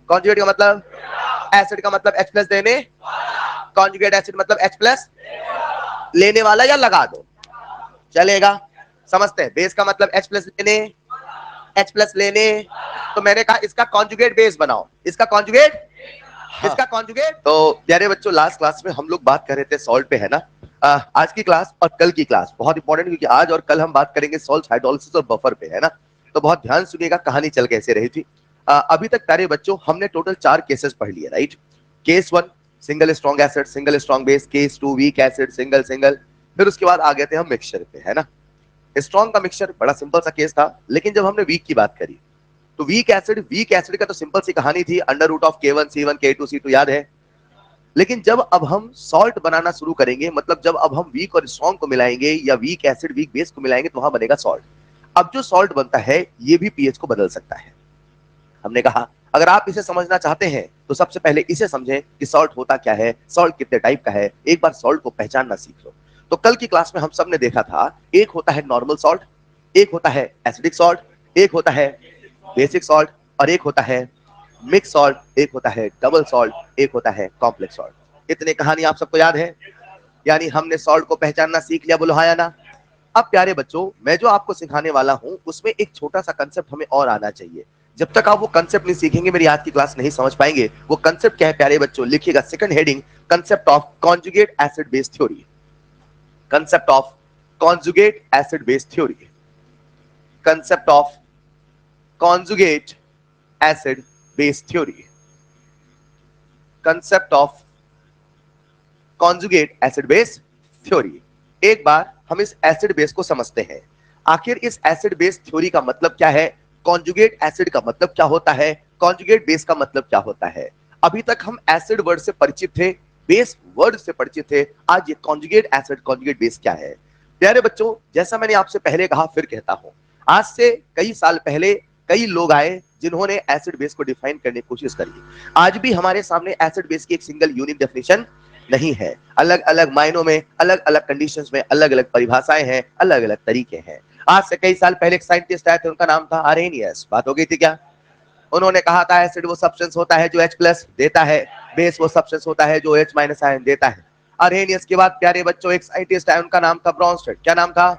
Conjugate का मतलब acid का मतलब H प्लस देने, कॉन्जुगेट एसिड मतलब H प्लस लेने वाला या लगा दो, चलेगा, समझते हैं। बेस का मतलब H प्लस लेने, H प्लस लेने, तो मैंने कहा इसका कॉन्जुगेट बेस बनाओ, इसका कॉन्जुगेट, हाँ। इसका कॉन्जुगेट। तो प्यारे बच्चों, लास्ट क्लास में हम लोग बात कर रहे थे सॉल्ट पे, है ना। आज की क्लास और कल की क्लास बहुत इंपॉर्टेंट, क्योंकि आज और कल हम बात करेंगे सॉल्ट, हाइड्रोलिसिस और बफर पे, है ना। तो बहुत ध्यान सुनिएगा, कहानी चल कैसे रही थी। अभी तक प्यारे बच्चों हमने टोटल 4 केसेस पढ़ लिए, right. Case 1 single strong acid, single strong base, case 2 weak acid, single single, फिर उसके बाद आ गए थे हम मिक्सचर पे, है ना। स्ट्रॉन्ग का मिक्सचर बड़ा सिंपल सा केस था, लेकिन जब हमने वीक की बात करी तो वीक एसिड का तो सिंपल सी कहानी थी, under root of K1 C1 K2 C2, याद है। लेकिन जब अब हम सॉल्ट बनाना शुरू करेंगे, मतलब जब अब हम वीक और स्ट्रॉन्ग को मिलाएंगे या वीक एसिड वीक बेस को मिलाएंगे, तो वहां बनेगा सॉल्ट। अब जो सॉल्ट बनता है ये भी पीएच को बदल सकता है। हमने कहा अगर आप इसे समझना चाहते हैं तो सबसे पहले इसे समझें कि सॉल्ट होता क्या है, सॉल्ट कितने टाइप का है, एक बार सॉल्ट को पहचानना सीख लो। तो कल की क्लास में हम सब ने देखा था, एक होता है नॉर्मल सॉल्ट, एक होता है एसिडिक सॉल्ट, एक होता है बेसिक सॉल्ट, और एक होता है मिक्स सॉल्ट, एक होता है डबल सॉल्ट, एक होता है कॉम्प्लेक्स सॉल्ट। इतने कहानी आप सबको याद है, यानी हमने सॉल्ट को पहचानना सीख लिया, बोलो हाँ या ना। अब प्यारे बच्चों, मैं जो आपको सिखाने वाला हूं उसमें एक छोटा सा कंसेप्ट हमें और आना चाहिए। जब तक आप वो कंसेप्ट नहीं सीखेंगे, मेरी आज की क्लास नहीं समझ पाएंगे। वो कंसेप्ट क्या है प्यारे बच्चों, लिखिएगा second heading, concept of conjugate acid base theory. Concept of conjugate acid base theory, concept of conjugate acid base theory, concept of conjugate acid base theory. एक बार हम इस एसिड बेस को समझते हैं। आखिर इस एसिड बेस थ्योरी का मतलब क्या है, कॉन्जुगेट एसिड का मतलब क्या होता है, कॉन्जुगेट बेस का मतलब क्या होता है। अभी तक हम एसिड वर्ड से परिचित थे, बेस वर्ड से परिचित थे, आज ये कॉन्जुगेट एसिड कॉन्जुगेट बेस क्या है। प्यारे बच्चों, जैसा मैंने आपसे पहले कहा फिर कहता हूं, आज से कई साल पहले कई लोग आए जिन्होंने एसिड बेस को डिफाइन करने की कोशिश करी। आज भी हमारे सामने एसिड बेस की एक सिंगल यूनिक डेफिनेशन नहीं है, अलग अलग मायनों में, अलग अलग कंडीशंस में अलग अलग परिभाषाएं हैं, अलग अलग तरीके हैं। आज से कई साल पहले एक साइंटिस्ट आए थे, उनका नाम था अरेनियस, बात हो गई थी क्या। उन्होंने कहा था एसिड वो सब्सटेंस होता है जो H प्लस देता है, बेस वो सब्सटेंस होता है जो H माइनस आयन देता है। अरेनियस के बाद प्यारे बच्चों एक साइंटिस्ट आए, उनका नाम था ब्रॉन्स्टेड, क्या नाम था।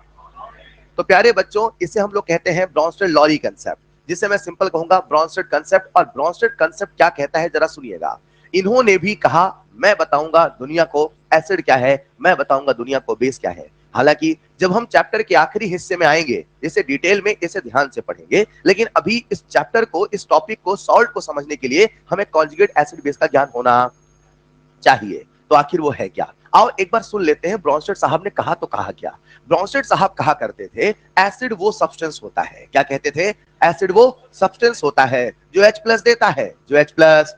तो प्यारे बच्चों, इसे हम लोग कहते हैं ब्रॉन्स्टेड लॉरी कंसेप्ट, जिसे मैं सिंपल कहूंगा ब्रॉन्स्टेड कंसेप्ट। और ब्रॉन्स्टेड कंसेप्ट क्या कहता है जरा सुनिएगा। इन्होंने भी कहा मैं बताऊंगा दुनिया को एसिड क्या है, मैं बताऊंगा दुनिया को बेस क्या है। हालांकि जब हम चैप्टर के आखिरी हिस्से में आएंगे, इसे डिटेल में, इसे ध्यान से पढ़ेंगे, लेकिन अभी इस चैप्टर को, इस टॉपिक को, सॉल्ट को समझने के लिए हमें कॉन्जुगेट एसिड बेस का ज्ञान होना चाहिए। तो आखिर वो है क्या, आओ एक बार सुन लेते हैं ब्रॉन्स्टेड साहब ने कहा तो कहा क्या। ब्रॉन्स्टेड साहब कहा करते थे एसिड वो सब्सटेंस होता है, क्या कहते थे, एसिड वो सब्सटेंस होता है जो H प्लस देता है, जो H प्लस।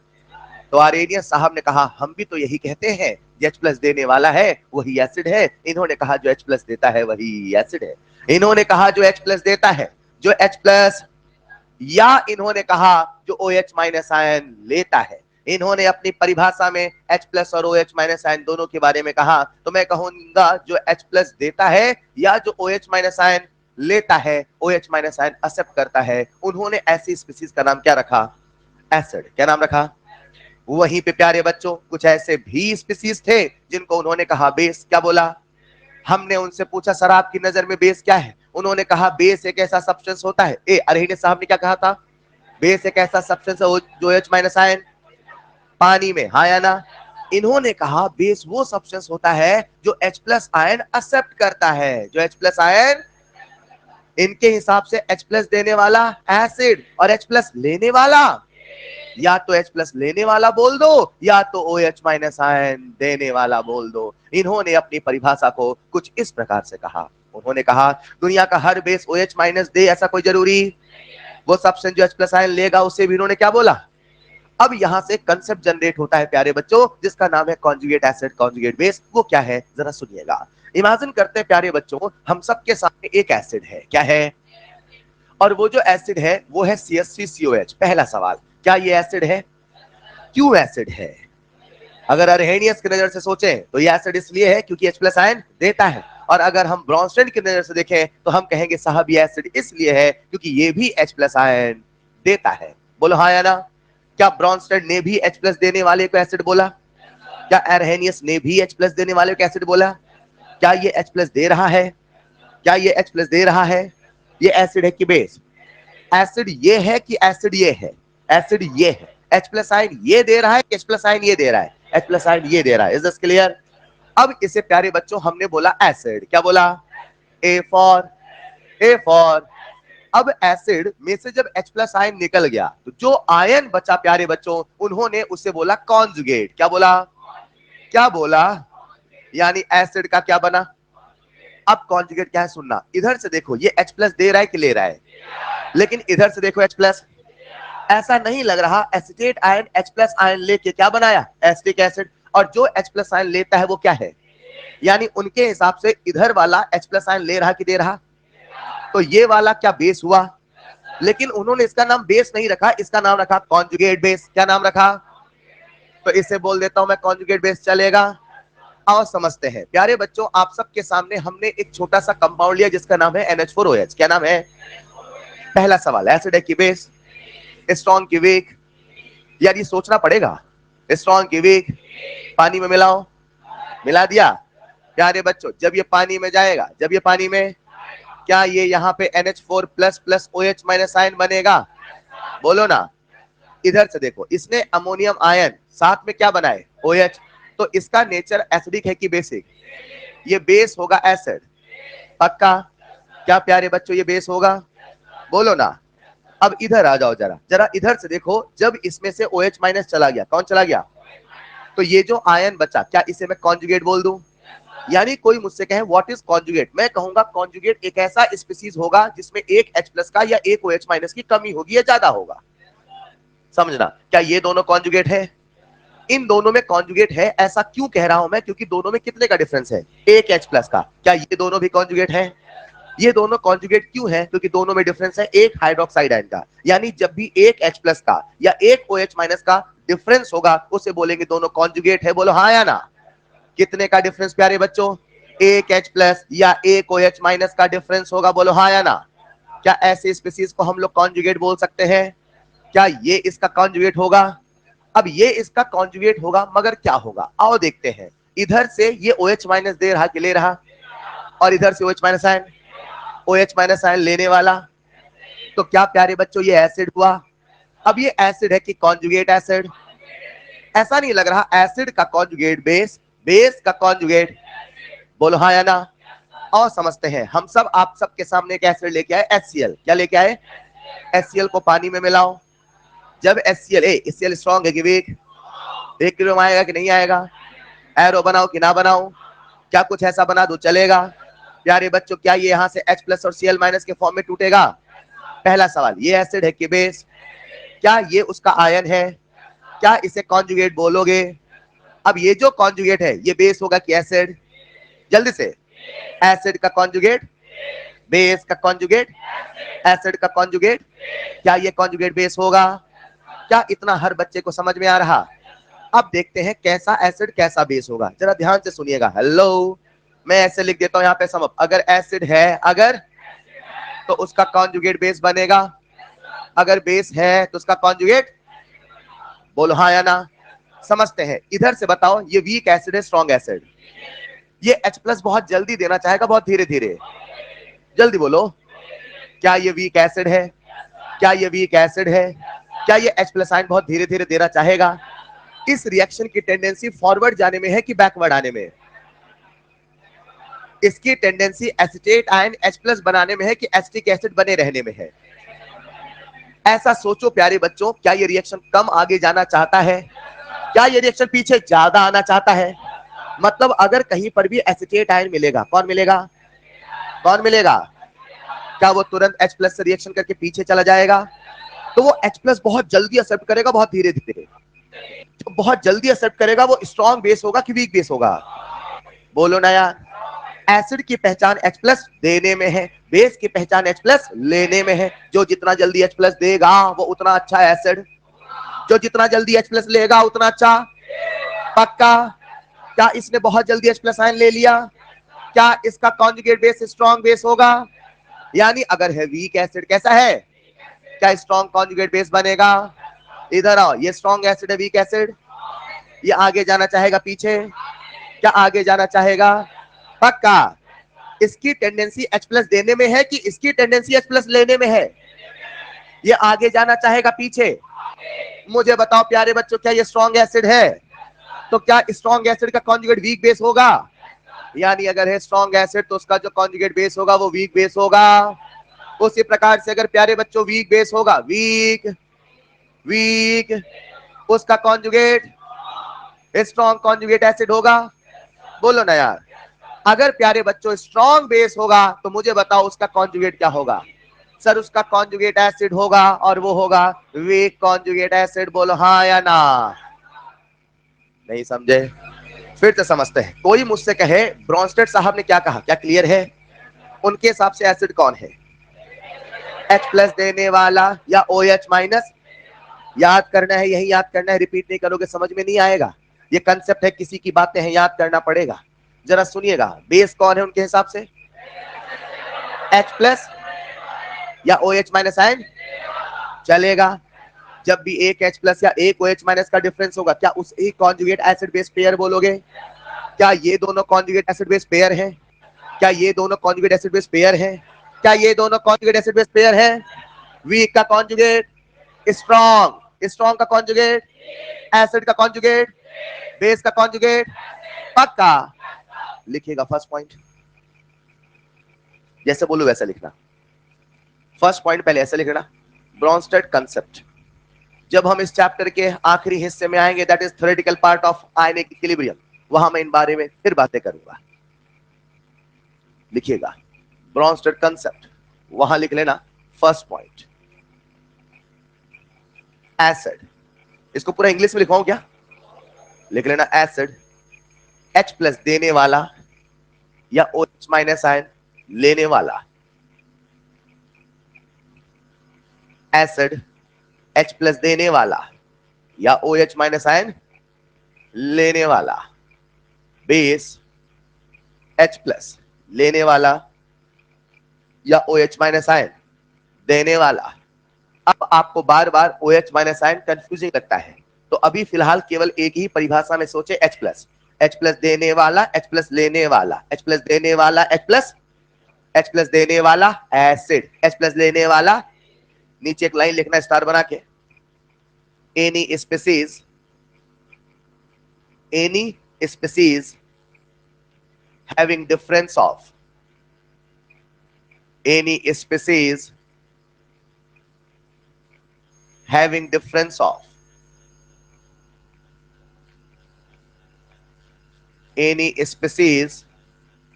तो आरेनियस साहब ने कहा हम भी तो यही कहते हैं, H प्लस देने वाला है वही एसिड है। इन्होंने कहा जो H प्लस देता है वही एसिड है। इन्होंने कहा जो H प्लस देता है, जो H प्लस, या इन्होंने कहा जो OH माइनस आयन लेता है। इन्होंने अपनी परिभाषा में H प्लस और OH माइनस आयन दोनों के बारे में कहा, तो मैं कहूंगा जो H प्लस देता है या जो OH माइनस आयन लेता है, OH माइनस आयन एक्सेप्ट करता है, उन्होंने ऐसी स्पीसीज का नाम क्या रखा, एसिड। क्या नाम रखा। वहीं पे प्यारे बच्चों कुछ ऐसे भी स्पीसीज थे जिनको उन्होंने कहा बेस। क्या बोला, हमने उनसे पूछा सर आपकी नजर में बेस क्या है, उन्होंने कहा बेस एक ऐसा सब्सटेंस होता है। अरहिने साहब ने क्या कहा था, बेस एक ऐसा सब्सटेंस है जो H माइनस आयन पानी में, हाँ या ना। इन्होंने कहा बेस वो सब्सटेंस होता है जो H प्लस आयन एक्सेप्ट करता है, जो H प्लस आयन, इनके हिसाब से H प्लस देने वाला एसिड और H प्लस लेने वाला, या तो H प्लस लेने वाला बोल दो या तो OH माइनस आयन देने वाला बोल दो। इन्होंने अपनी परिभाषा को कुछ इस प्रकार से कहा, उन्होंने कहा दुनिया का हर बेस OH माइनस दे ऐसा कोई जरूरी, वो सब्सटेंस जो H प्लस आयन लेगा उसे भी इन्होंने क्या बोला। अब यहां से कंसेप्ट जनरेट होता है प्यारे बच्चों, जिसका नाम है कॉन्जुगेट एसिड कॉन्जुगेट बेस। वो क्या है जरा सुनिएगा। इमेजिन करते हैं प्यारे बच्चों, हम सबके सामने एक एसिड है, क्या है, और वो जो एसिड है वो है CH3COH। पहला सवाल, क्या ये एसिड है, क्यों एसिड है। अगर अरहेनियस की नजर से सोचें तो ये एसिड इसलिए है क्योंकि H प्लस आयन देता है, और अगर हम ब्रॉन्स्टेड की नजर से देखें तो हम कहेंगे साहब ये एसिड इसलिए है क्योंकि ये भी H प्लस आयन देता है। बोलो हाँ या ना। क्या ब्रॉन्स्टेड ने भी H प्लस देने वाले को एसिड बोला? क्या एरहेनियस ने भी H प्लस देने वाले को एसिड बोला? क्या ये H प्लस दे रहा है? क्या ये H प्लस दे रहा है? ये एसिड है कि बेस? एसिड ये है कि एसिड ये है? एसिड ये है। H प्लस आयन ये दे रहा है कि H प्लस आयन ये दे रहा है? H प्लस आयन ये दे रहा है। Is this clear? अब इसे प्यारे बच्चों हमने बोला एसिड। क्या बोला? A for. अब एसिड में से जब H प्लस आयन निकल गया तो जो आयन बचा प्यारे बच्चों उन्होंने उसे बोला कॉन्जुगेट। क्या बोला? क्या बोला? यानी एसिड का क्या बना? अब कॉन्जुगेट क्या है सुनना, इधर से देखो ये H प्लस दे रहा है कि ले रहा है? लेकिन इधर से देखो H प्लस, ऐसा नहीं लग रहा acetate ion H plus ion लेके क्या बनाया? Acetic acid. और जो H प्लस आयन लेता है वो क्या है? यानी उनके हिसाब से इधर वाला H प्लस आयन ले रहा कि दे रहा? तो ये वाला क्या बेस हुआ? लेकिन उन्होंने इसका नाम बेस नहीं रखा, इसका नाम रखा कॉन्जुगेट बेस। क्या नाम रखा? तो इसे बोल देता हूं मैं कॉन्जुगेट बेस। चलेगा? आओ समझते हैं प्यारे बच्चों, आप सबके सामने हमने एक छोटा सा कंपाउंड लिया जिसका नाम है NH4OH। क्या नाम है? पहला सवाल, एसिड है कि बेस? स्ट्रॉन्ग की वीक? यार ये सोचना पड़ेगा। स्ट्रॉन्ग की वीक? पानी में मिलाओ, मिला दिया। प्यारे बच्चों जब ये पानी में जाएगा, जब ये पानी में, क्या ये यहाँ पे NH4 plus plus OH minus ion बनेगा? बोलो ना। इधर से देखो, इसने अमोनियम आयन साथ में क्या बनाए? OH। तो इसका नेचर एसिडिक है कि बेसिक? ये बेस होगा एसिड। पक्का? क्या प्यारे बच्चों ये बेस होगा? बोलो ना। अब इधर आ जाओ, जरा जरा इधर से देखो, जब इसमें से OH माइनस चला गया, कौन चला गया? तो ये जो आयन बचा, क्या इसे मैं कॉन्जुगेट बोल दूं? यानी कोई मुझसे कहे व्हाट इज कॉन्जुगेट, मैं कहूंगा कॉन्जुगेट एक ऐसा स्पीसीज होगा जिसमें एक H प्लस का या एक OH माइनस की कमी होगी या ज्यादा होगा। समझना, क्या ये दोनों कॉन्जुगेट है? इन दोनों में कॉन्जुगेट है। ऐसा क्यों कह रहा हूं मैं? क्योंकि दोनों में कितने का डिफरेंस है? एक H प्लस का। क्या ये दोनों भी कॉन्जुगेट है? ये दोनों कॉन्जुगेट क्यों है? क्योंकि दोनों में डिफरेंस है एक हाइड्रोक्साइड आयन का। यानी जब भी एक H प्लस का या एक OH माइनस का डिफरेंस होगा उसे बोलेंगे दोनों कॉन्जुगेट है। बोलो हाँ या ना। कितने का डिफरेंस प्यारे बच्चों? एक H प्लस या एक OH माइनस का डिफरेंस होगा। बोलो हाँ या ना। क्या ऐसे स्पीसीज को हम लोग कॉन्जुगेट बोल सकते हैं? क्या ये इसका कॉन्जुगेट होगा? अब ये इसका कॉन्जुगेट होगा, मगर क्या होगा आओ देखते हैं। इधर से ये OH माइनस दे रहा कि ले रहा? और इधर से OH minus ion, OH minus ion लेने वाला। तो क्या प्यारे बच्चों ये एसिड हुआ? अब ये एसिड है कि कॉन्जुगेट एसिड? ऐसा नहीं लग रहा एसिड का कॉन्जुगेट बेस, बेस का कॉन्जुगेट। बोलो हाँ या ना। और समझते हैं, हम सब आप सबके सामने एक एसिड लेके आए HCl। क्या लेके आए? HCl को पानी में मिलाओ। जब HCl स्ट्रॉन्ग है कि वीक? देख किलो में आएगा कि नहीं आएगा? एरो बनाओ कि ना बनाओ? क्या कुछ ऐसा बना दो चलेगा? प्यारे बच्चों क्या ये यहां से H प्लस और Cl माइनस के फॉर्म में टूटेगा? पहला सवाल, ये एसिड है कि बेस? क्या ये उसका आयन है? क्या इसे कॉन्जुगेट बोलोगे? अब ये जो कॉन्जुगेट है ये बेस होगा कि एसिड? जल्दी से, एसिड का कॉन्जुगेट, बेस का कॉन्जुगेट, एसिड का कॉन्जुगेट। क्या ये कॉन्जुगेट बेस होगा? क्या इतना हर बच्चे को समझ में आ रहा? अब देखते हैं कैसा एसिड कैसा बेस होगा। जरा ध्यान से सुनिएगा। हेलो, मैं ऐसे लिख देता हूं यहाँ पे सम अप। अगर एसिड है, अगर, तो उसका कॉन्जुगेट बेस बनेगा। अगर बेस है तो उसका कॉन्जुगेट। बोलो हाँ या ना। समझते हैं, इधर से बताओ ये वीक एसिड है स्ट्रॉन्ग एसिड? ये H प्लस बहुत जल्दी देना चाहेगा, बहुत धीरे धीरे? जल्दी बोलो। क्या ये वीक एसिड है? क्या ये वीक एसिड है? क्या ये H प्लस आयन बहुत धीरे धीरे देना चाहेगा? इस रिएक्शन की टेंडेंसी फॉरवर्ड जाने में है कि बैकवर्ड आने में? इसकी tendency acetate ion H plus बनाने में है कि एसिटिक एसिड बने रहने में है? ऐसा सोचो प्यारे बच्चों, क्या ये रिएक्शन कम आगे जाना चाहता है? क्या ये रिएक्शन पीछे ज्यादा आना चाहता है? मतलब अगर कहीं पर भी एसिटेट आयन मिलेगा, कौन मिलेगा? कौन मिलेगा? क्या वो तुरंत H प्लस से रिएक्शन करके पीछे चला जाएगा? तो वो H प्लस बहुत जल्दी एक्सेप्ट करेगा, बहुत धीरे धीरे? जो बहुत जल्दी एक्सेप्ट करेगा वो स्ट्रॉन्ग बेस होगा कि वीक बेस होगा? बोलो ना यार। एसिड की पहचान H प्लस देने में है, बेस की पहचान H प्लस लेने में है। जो जितना जल्दी H प्लस देगा वो उतना अच्छा एसिड, जो जितना जल्दी H प्लस लेगा उतना अच्छा। पक्का? क्या इसने बहुत जल्दी H प्लस आयन ले लिया? क्या इसका कॉन्जुगेट बेस स्ट्रॉन्ग बेस होगा? यानी अगर है वीक एसिड, कैसा है? क्या स्ट्रॉन्ग कॉन्जुगेट बेस बनेगा? इधर आओ, ये स्ट्रॉन्ग एसिड है, वीक एसिड, ये आगे जाना चाहेगा पीछे, क्या आगे जाना चाहेगा? पक्का। इसकी टेंडेंसी H प्लस देने में है कि इसकी टेंडेंसी H प्लस लेने में है? ये आगे जाना चाहेगा पीछे? मुझे बताओ प्यारे बच्चों, क्या ये स्ट्रॉन्ग एसिड है? तो क्या स्ट्रॉन्ग एसिड का कॉन्जुगेट वीक बेस होगा? यानी अगर है स्ट्रॉन्ग एसिड तो उसका जो कॉन्जुगेट बेस होगा वो वीक बेस होगा। उसी प्रकार से अगर प्यारे बच्चों वीक बेस होगा, वीक वीक, उसका कॉन्जुगेट स्ट्रॉन्ग कॉन्जुगेट एसिड होगा। बोलो ना यार। अगर प्यारे बच्चों स्ट्रॉन्ग बेस होगा तो मुझे बताओ उसका कॉन्जुगेट क्या होगा? सर उसका कॉन्जुगेट एसिड होगा और वो होगा वीक कॉन्जुगेट एसिड। बोलो हाँ या ना? नहीं समझे? फिर से समझते हैं। कोई मुझसे कहे ब्रॉन्स्टेड साहब ने क्या कहा, क्या क्लियर है? उनके हिसाब से एसिड कौन है? H प्लस देने वाला या OH माइनस? याद करना है, यही याद करना है, रिपीट नहीं करोगे समझ में नहीं आएगा। ये कंसेप्ट है, किसी की बातें हैं, याद करना पड़ेगा। जरा सुनिएगा, बेस कौन है उनके हिसाब से? H प्लस या OH माइनस आयन? चलेगा। जब भी एक H प्लस या एक OH माइनस का डिफरेंस होगा, क्या उस एक कॉन्जुगेट एसिड बेस पेयर बोलोगे? क्या ये दोनों कॉन्जुगेट एसिड बेस पेयर है? क्या ये दोनों कॉन्जुगेट एसिड बेस पेयर है? क्या ये दोनों कॉन्जुगेट एसिड बेस पेयर है? वीक का कॉन्जुगेट स्ट्रॉन्ग, स्ट्रॉन्ग का कॉन्जुगेट एसिड का कॉन्जुगेट बेस का कॉन्जुगेट। पक्का। लिखिएगा फर्स्ट पॉइंट, जैसे बोलूं वैसे लिखना। फर्स्ट पॉइंट पहले ऐसे लिखना, ब्रॉन्स्टेड कंसेप्ट। जब हम इस चैप्टर के आखिरी हिस्से में आएंगे, that is theoretical part of ionic equilibrium, वहां मैं इन बारे में फिर बातें करूंगा। लिखिएगा ब्रॉन्स्टेड कंसेप्ट, वहां लिख लेना फर्स्ट पॉइंट एसिड। इसको पूरा इंग्लिश में लिखवाऊं क्या? लिख लेना एसिड H प्लस देने वाला या OH माइनस आयन लेने वाला। एसिड H प्लस देने वाला या OH माइनस आयन लेने वाला। बेस H प्लस लेने वाला या OH माइनस आयन देने वाला। अब आपको बार बार OH माइनस आयन कंफ्यूजिंग लगता है, तो अभी फिलहाल केवल एक ही परिभाषा में सोचे, H प्लस देने वाला, H प्लस लेने वाला, H प्लस देने वाला, H प्लस देने वाला एसिड, H प्लस लेने वाला। नीचे एक लाइन लिखना स्टार बना के, any species having difference of, any species having difference of, any species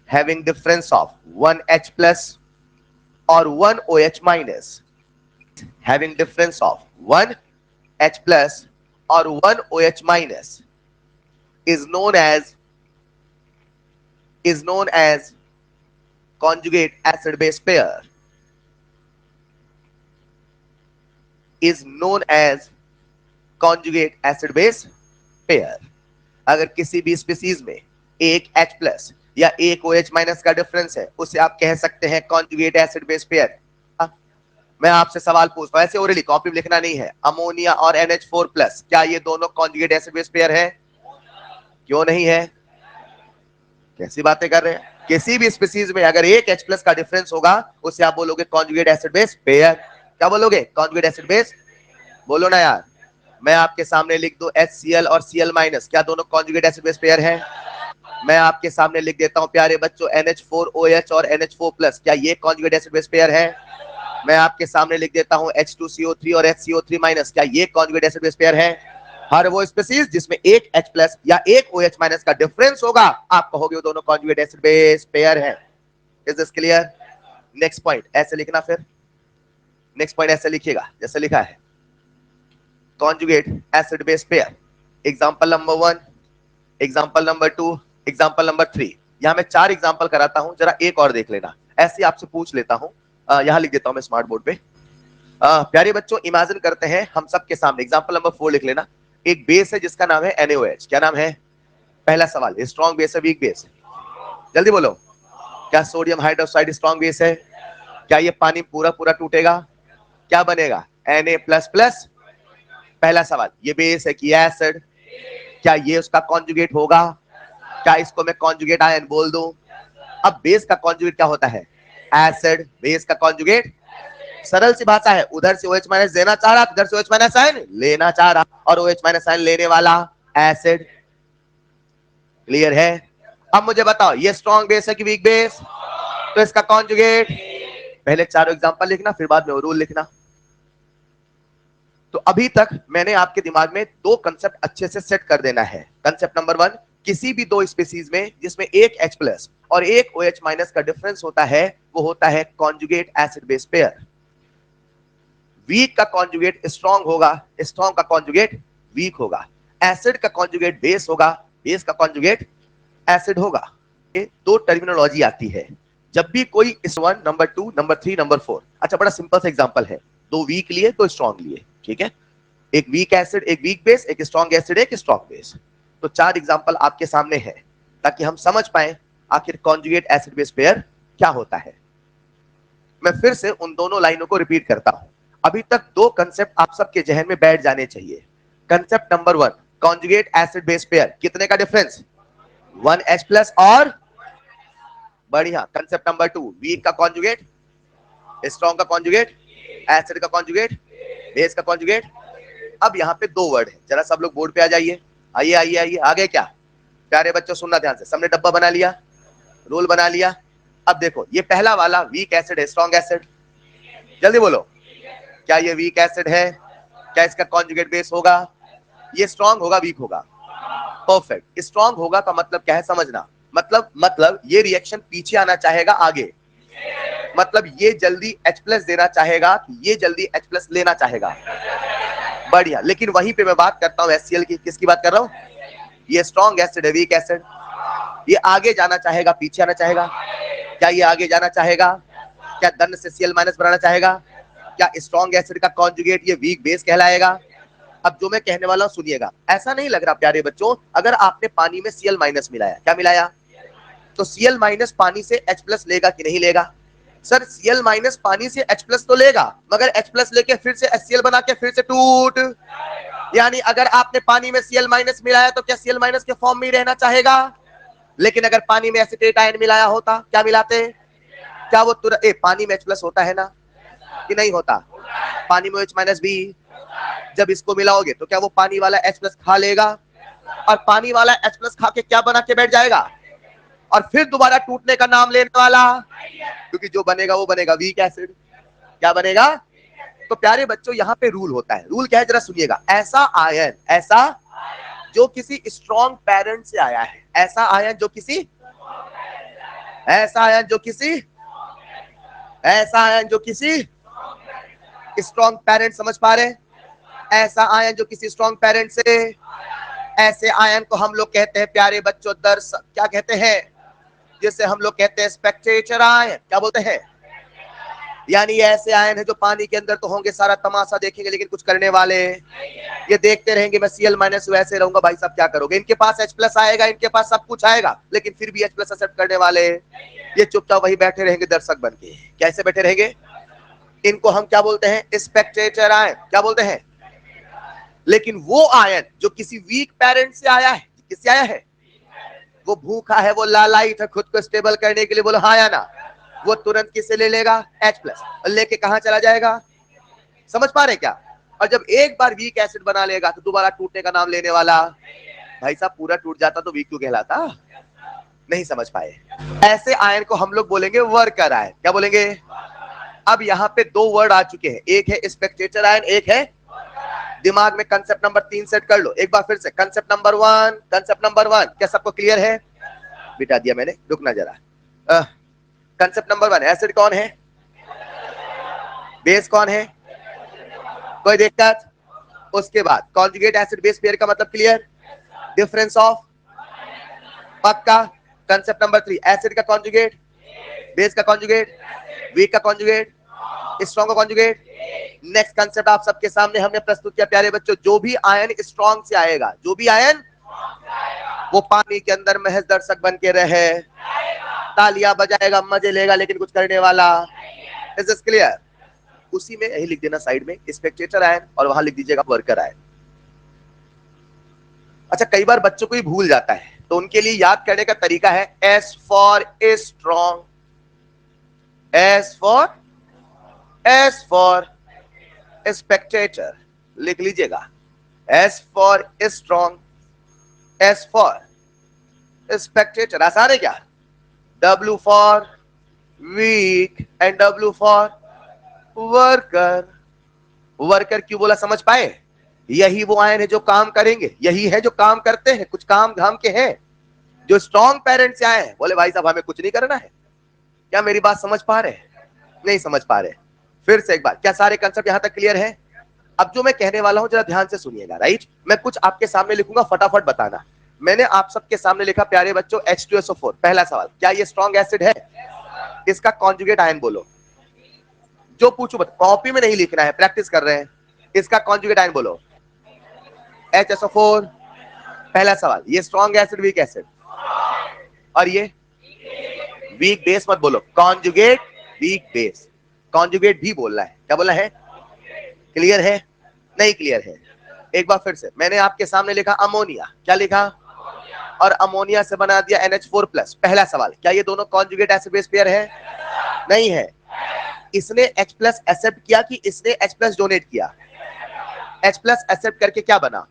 having difference of 1 H plus or 1 OH minus, having difference of 1 H plus or 1 OH minus is known as conjugate acid base pair, is known as conjugate acid base pair। अगर किसी भी species में एक H plus या एक OH minus का difference है, उसे आप कह सकते हैं कॉन्जुगेट एसिड बेस पेयर। मैं आपसे सवाल पूछता हूं, ऐसे ओरली, कॉपी में लिखना नहीं है। अमोनिया और NH4 प्लस, क्या ये दोनों कॉन्जुगेट एसिड बेस पेयर है? क्यों नहीं है? कैसी बातें कर रहे हैं? किसी भी स्पीसीज में अगर एक H प्लस का डिफरेंस होगा, उसे आप बोलोगे कॉन्जुगेट एसिड बेस पेयर। क्या बोलोगे? Conjugate acid base. बोलो ना यार। मैं आपके सामने लिख दूं HCl और Cl माइनस, क्या दोनों कॉन्जुगेट एसिड बेस पेयर है? मैं आपके सामने लिख देता हूं प्यारे बच्चों NH4OH और NH4 प्लस, क्या ये कॉन्जुगेट एसिड बेस पेयर है? मैं आपके सामने लिख देता हूं H2CO3 और HCO3 माइनस, क्या ये कॉन्जुगेट एसिड बेस पेयर है? हर वो स्पीसीज जिसमें एक H प्लस या एक OH माइनस का डिफरेंस होगा, आप कहोगे वो दोनों कॉन्जुगेट एसिड बेस पेयर है। Is this clear? Next point ऐसे लिखना, फिर नेक्स्ट पॉइंट ऐसे लिखिएगा जैसे लिखा है, conjugate acid base pair. Example number 1, example number 2, example number 3। यहां मैं 4 एग्जांपल कराता हूं, जरा एक और देख लेना। ऐसे आपसे पूछ लेता हूं, यहां लिख देता हूं मैं स्मार्ट बोर्ड पे। प्यारे बच्चों, इमेजिन करते हैं हम सबके सामने, एग्जांपल नंबर 4 लिख लेना, एक बेस है जिसका नाम है NaOH। क्या नाम है? पहला सवाल, स्ट्रॉन्ग बेस है वीक बेस? जल्दी बोलो। क्या सोडियम हाइड्रोक्साइड स्ट्रॉन्ग बेस है? क्या ये पानी पूरा पूरा टूटेगा? क्या बनेगा? Na++। पहला सवाल, ये बेस है कि एसिड, क्या ये उसका कॉन्जुगेट होगा? क्या इसको मैं कॉन्जुगेट आयन बोल दूं? अब बेस का कॉन्जुगेट क्या होता है? एसिड। बेस का कॉन्जुगेट, सरल सी भाषा है, उधर से OH माइनस देना चाह रहा, इधर से OH माइनस आयन लेना चाह रहा, और OH माइनस आयन लेने वाला एसिड। क्लियर है? अब मुझे बताओ, ये स्ट्रॉन्ग बेस है कि वीक बेस? तो इसका कॉन्जुगेट, पहले चारों एग्जांपल लिखना, फिर बाद में रूल लिखना। तो अभी तक मैंने आपके दिमाग में दो कंसेप्ट अच्छे से सेट कर देना है। कंसेप्ट नंबर 1, किसी भी दो स्पीसीज में जिसमें एक H प्लस और एक OH माइनस का डिफरेंस होता है, वो होता है conjugate acid base pair. Weak का कॉन्जुगेट स्ट्रॉन्ग होगा, स्ट्रॉन्ग का कॉन्जुगेट वीक होगा, एसिड का कॉन्जुगेट बेस होगा, बेस का कॉन्जुगेट एसिड होगा। ये दो टर्मिनोलॉजी आती है जब भी कोई इस 1, नंबर 2, नंबर 3, नंबर 4। अच्छा, बड़ा सिंपल सा एग्जांपल है, दो वीक लिए दो स्ट्रॉन्ग लिए, ठीक है? एक वीक एसिड एक वीक बेस, एक स्ट्रॉन्ग एसिड एक स्ट्रॉन्ग बेस। तो 4 एग्जांपल आपके सामने है ताकि हम समझ पाए आखिर कॉन्जुगेट एसिड बेस पेयर क्या होता है। मैं फिर से उन दोनों लाइनों को रिपीट करता हूं, अभी तक दो कंसेप्ट आप सबके जहन में बैठ जाने चाहिए। Concept number 1, conjugate acid base pair, कितने का डिफरेंस? 1H प्लस और बढ़िया। कंसेप्ट नंबर 2, वीक का कॉन्जुगेट, स्ट्रॉन्ग का कॉन्जुगेट, एसिड का कॉन्जुगेट, बेस का कॉन्जुगेट। अब यहाँ पे दो वर्ड है, जरा सब लोग बोर्ड पे आ जाइए। आइए आइए आइए, आगे क्या? प्यारे बच्चों सुनना ध्यान से, सबने डब्बा बना लिया, रोल बना लिया। अब देखो, ये पहला वाला वीक एसिड है, स्ट्रॉन्ग एसिड, जल्दी बोलो, क्या ये वीक एसिड है? क्या इसका कॉन्जुगेट बेस होगा? ये स्ट्रॉन्ग होगा वीक होगा? परफेक्ट। स्ट्रॉन्ग होगा का मतलब क्या है समझना, मतलब ये रिएक्शन पीछे आना चाहेगा आगे, मतलब ये जल्दी H प्लस देना चाहेगा, ये जल्दी H प्लस लेना चाहेगा। बढ़िया, लेकिन वहीं पे मैं बात करता हूं HCl की, किसकी बात कर रहा हूं? ये स्ट्रॉन्ग एसिड है, वीक एसिड, ये आगे जाना चाहेगा पीछे आना चाहेगा? क्या ये आगे जाना चाहेगा? क्या दंड से Cl माइनस बनाना चाहेगा? क्या स्ट्रॉन्ग एसिड का कॉन्जुगेट ये वीक बेस कहलाएगा? अब जो मैं कहने वाला हूं सुनिएगा, ऐसा नहीं लग रहा प्यारे बच्चों, अगर आपने पानी में Cl माइनस मिलाया, क्या मिलाया? तो Cl माइनस पानी से H प्लस लेगा कि नहीं लेगा? सर Cl माइनस पानी से H प्लस तो लेगा, मगर H प्लस लेके फिर से HCl बना के फिर से टूट, यानी अगर आपने पानी में Cl माइनस मिलाया तो क्या Cl माइनस के फॉर्म में ही रहना चाहेगा? लेकिन अगर पानी में एसिटेट आयन मिलाया होता, क्या मिलाते? क्या वो तुरंत पानी में H प्लस होता है ना कि नहीं होता? पानी में H माइनस भी, जब इसको मिलाओगे तो क्या वो पानी वाला H प्लस खा लेगा, और पानी वाला H प्लस खा के क्या बना के बैठ जाएगा, और फिर दोबारा टूटने का नाम लेने वाला, क्योंकि जो बनेगा वो बनेगा वीक एसिड। क्या बनेगा? तो प्यारे बच्चों यहाँ पे रूल होता है, रूल क्या है जरा सुनिएगा, ऐसा आयन, ऐसा जो किसी स्ट्रॉन्ग पेरेंट से आया है, ऐसा आयन जो किसी, ऐसा आयन जो किसी, ऐसा आयन जो किसी स्ट्रॉन्ग पेरेंट, समझ पा रहे? ऐसा आयन जो किसी स्ट्रॉन्ग पेरेंट से, ऐसे आयन को हम लोग कहते हैं प्यारे बच्चों क्या कहते हैं? जिसे हम लोग कहते हैं स्पेक्टेटर आयन। क्या बोलते हैं? यानी ऐसे आयन है जो पानी के अंदर तो होंगे, सारा तमाशा देखेंगे लेकिन कुछ करने वाले, ये देखते रहेंगे मैं Cl माइनस वैसे रहूंगा, भाई साहब क्या करोगे? इनके पास H प्लस आएगा, इनके पास सब कुछ आएगा, लेकिन फिर भी H प्लस एक्सेप्ट करने वाले, ये चुपचाप वही बैठे रहेंगे दर्शक बन के। कैसे बैठे रहेंगे? इनको हम क्या बोलते हैं? Spectator ion. क्या बोलते हैं? लेकिन वो आयन जो किसी वीक पेरेंट से आया है, किससे आया है? वो भूखा है, वो लालायित है, खुद को स्टेबल करने के लिए, बोलो हाँ या ना, वो तुरंत किससे ले लेगा? H प्लस, और लेके कहां चला जाएगा? समझ पा रहे क्या? और जब एक बार वीक एसिड बना लेगा तो दोबारा टूटने का नाम लेने वाला, भाई साहब पूरा टूट जाता तो वीक क्यों कहलाता? नहीं समझ पाए? ऐसे आयन को हम लोग बोलेंगे वर्कर आयन। क्या बोलेंगे? अब यहाँ पे दो वर्ड आ चुके हैं, एक है स्पेक्टेटर आयन, एक है, दिमाग में कंसेप्ट नंबर 3 सेट कर लो एक बार फिर से। कंसेप्ट नंबर 1, कंसेप्ट नंबर 1 क्या सबको क्लियर है? बिठा दिया मैंने, रुकना जरा। कंसेप्ट नंबर 1, एसिड कौन है, बेस कौन है, कोई दिक्कत? उसके बाद कॉन्जुगेट एसिड बेस पेयर का मतलब क्लियर, डिफरेंस ऑफ, पक्का। कंसेप्ट नंबर 3, एसिड का कॉन्जुगेट, बेस का कॉन्जुगेट, वीक का कॉन्जुगेट, स्ट्रॉन्ग का कॉन्जुगेट। नेक्स्ट कंसेप्ट आप सबके सामने हमने प्रस्तुत किया प्यारे बच्चों, जो भी आयन स्ट्रॉन्ग से आएगा, जो भी आयन, वो पानी के अंदर महज दर्शक बन के रहे, तालियां बजाएगा, मजे लेगा, लेकिन कुछ करने वाला। Is this clear? उसी में यही लिख देना साइड में स्पेक्टेटर आयन, और वहां लिख दीजिएगा वर्कर आयन। अच्छा, कई बार बच्चों को ही भूल जाता है, तो उनके लिए याद करने का तरीका है S for strong, S for spectator, लिख लीजिएगा, S for strong, S for spectator. आसान है क्या? W for weak and W for worker. Worker क्यों बोला, समझ पाए? यही वो आयन है जो काम करेंगे, यही है जो काम करते हैं, कुछ काम धाम के हैं। जो स्ट्रॉन्ग पेरेंट्स से आए हैं बोले भाई साहब हमें कुछ नहीं करना है। क्या मेरी बात समझ पा रहे हैं? नहीं समझ पा रहे? फिर से एक बार, क्या सारे कंसेप्ट यहां तक क्लियर है? अब जो मैं कहने वाला हूं जरा ध्यान से सुनिएगा, राइट? मैं कुछ आपके सामने लिखूंगा, फटाफट बताना। मैंने आप सबके सामने लिखा प्यारे बच्चों H2SO4। पहला सवाल, क्या ये स्ट्रॉन्ग एसिड है? इसका कॉन्जुगेट आयन बोलो। जो पूछू बता, कॉपी में नहीं लिखना है, प्रैक्टिस कर रहे हैं। इसका कॉन्जुगेट आयन बोलो। HSO4। पहला सवाल, ये स्ट्रॉन्ग एसिड वीक एसिड? और ये वीक बेस मत बोलो, कॉन्जुगेट वीक बेस। कॉन्जुगेट भी बोलना है। क्या बोलना है? क्लियर है? नहीं क्लियर है? एक बार फिर से, मैंने आपके सामने लिखा अमोनिया। क्या लिखा? और अमोनिया से बना दिया NH4+। पहला सवाल, क्या ये दोनों कॉन्जुगेट एसिड बेस पेयर है? नहीं है। इसने H+ एक्सेप्ट किया कि इसने H+ डोनेट किया? H+ एक्सेप्ट करके क्या बना?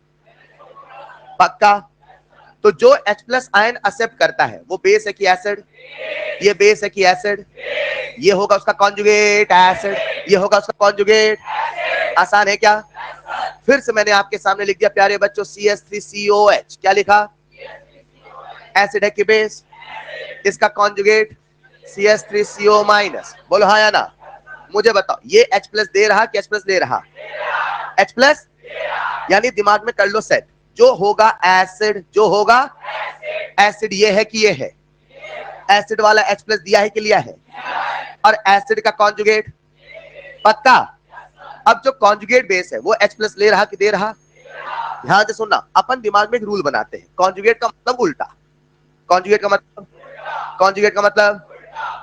पक्का? तो जो H+ आयन एक्सेप्ट करता है वो बेस है कि एसिड? ये बेस है कि एसिड? ये होगा उसका कॉन्जुगेट एसिड, ये होगा उसका कॉन्जुगेट। आसान है क्या? फिर से मैंने आपके सामने लिख दिया प्यारे बच्चों CH3COH। क्या लिखा? एसिड है कि बेस? इसका कॉन्जुगेट CH3CO-। बोलो हाँ या ना? मुझे बताओ, ये H+ दे रहा कि H+ ले रहा? H+। यानी दिमाग में कर लो सेट, जो होगा एसिड, जो होगा एसिड ये है कि ये है? एसिड वाला H+ दिया है कि लिया है? और एसिड का कॉन्जुगेट? पक्का? अब जो कॉन्जुगेट बेस है वो H+ ले रहा कि दे रहा? ध्यान से सुनना, अपन दिमाग में एक रूल बनाते हैं, कॉन्जुगेट का मतलब उल्टा। कॉन्जुगेट का मतलब, कॉन्जुगेट का मतलब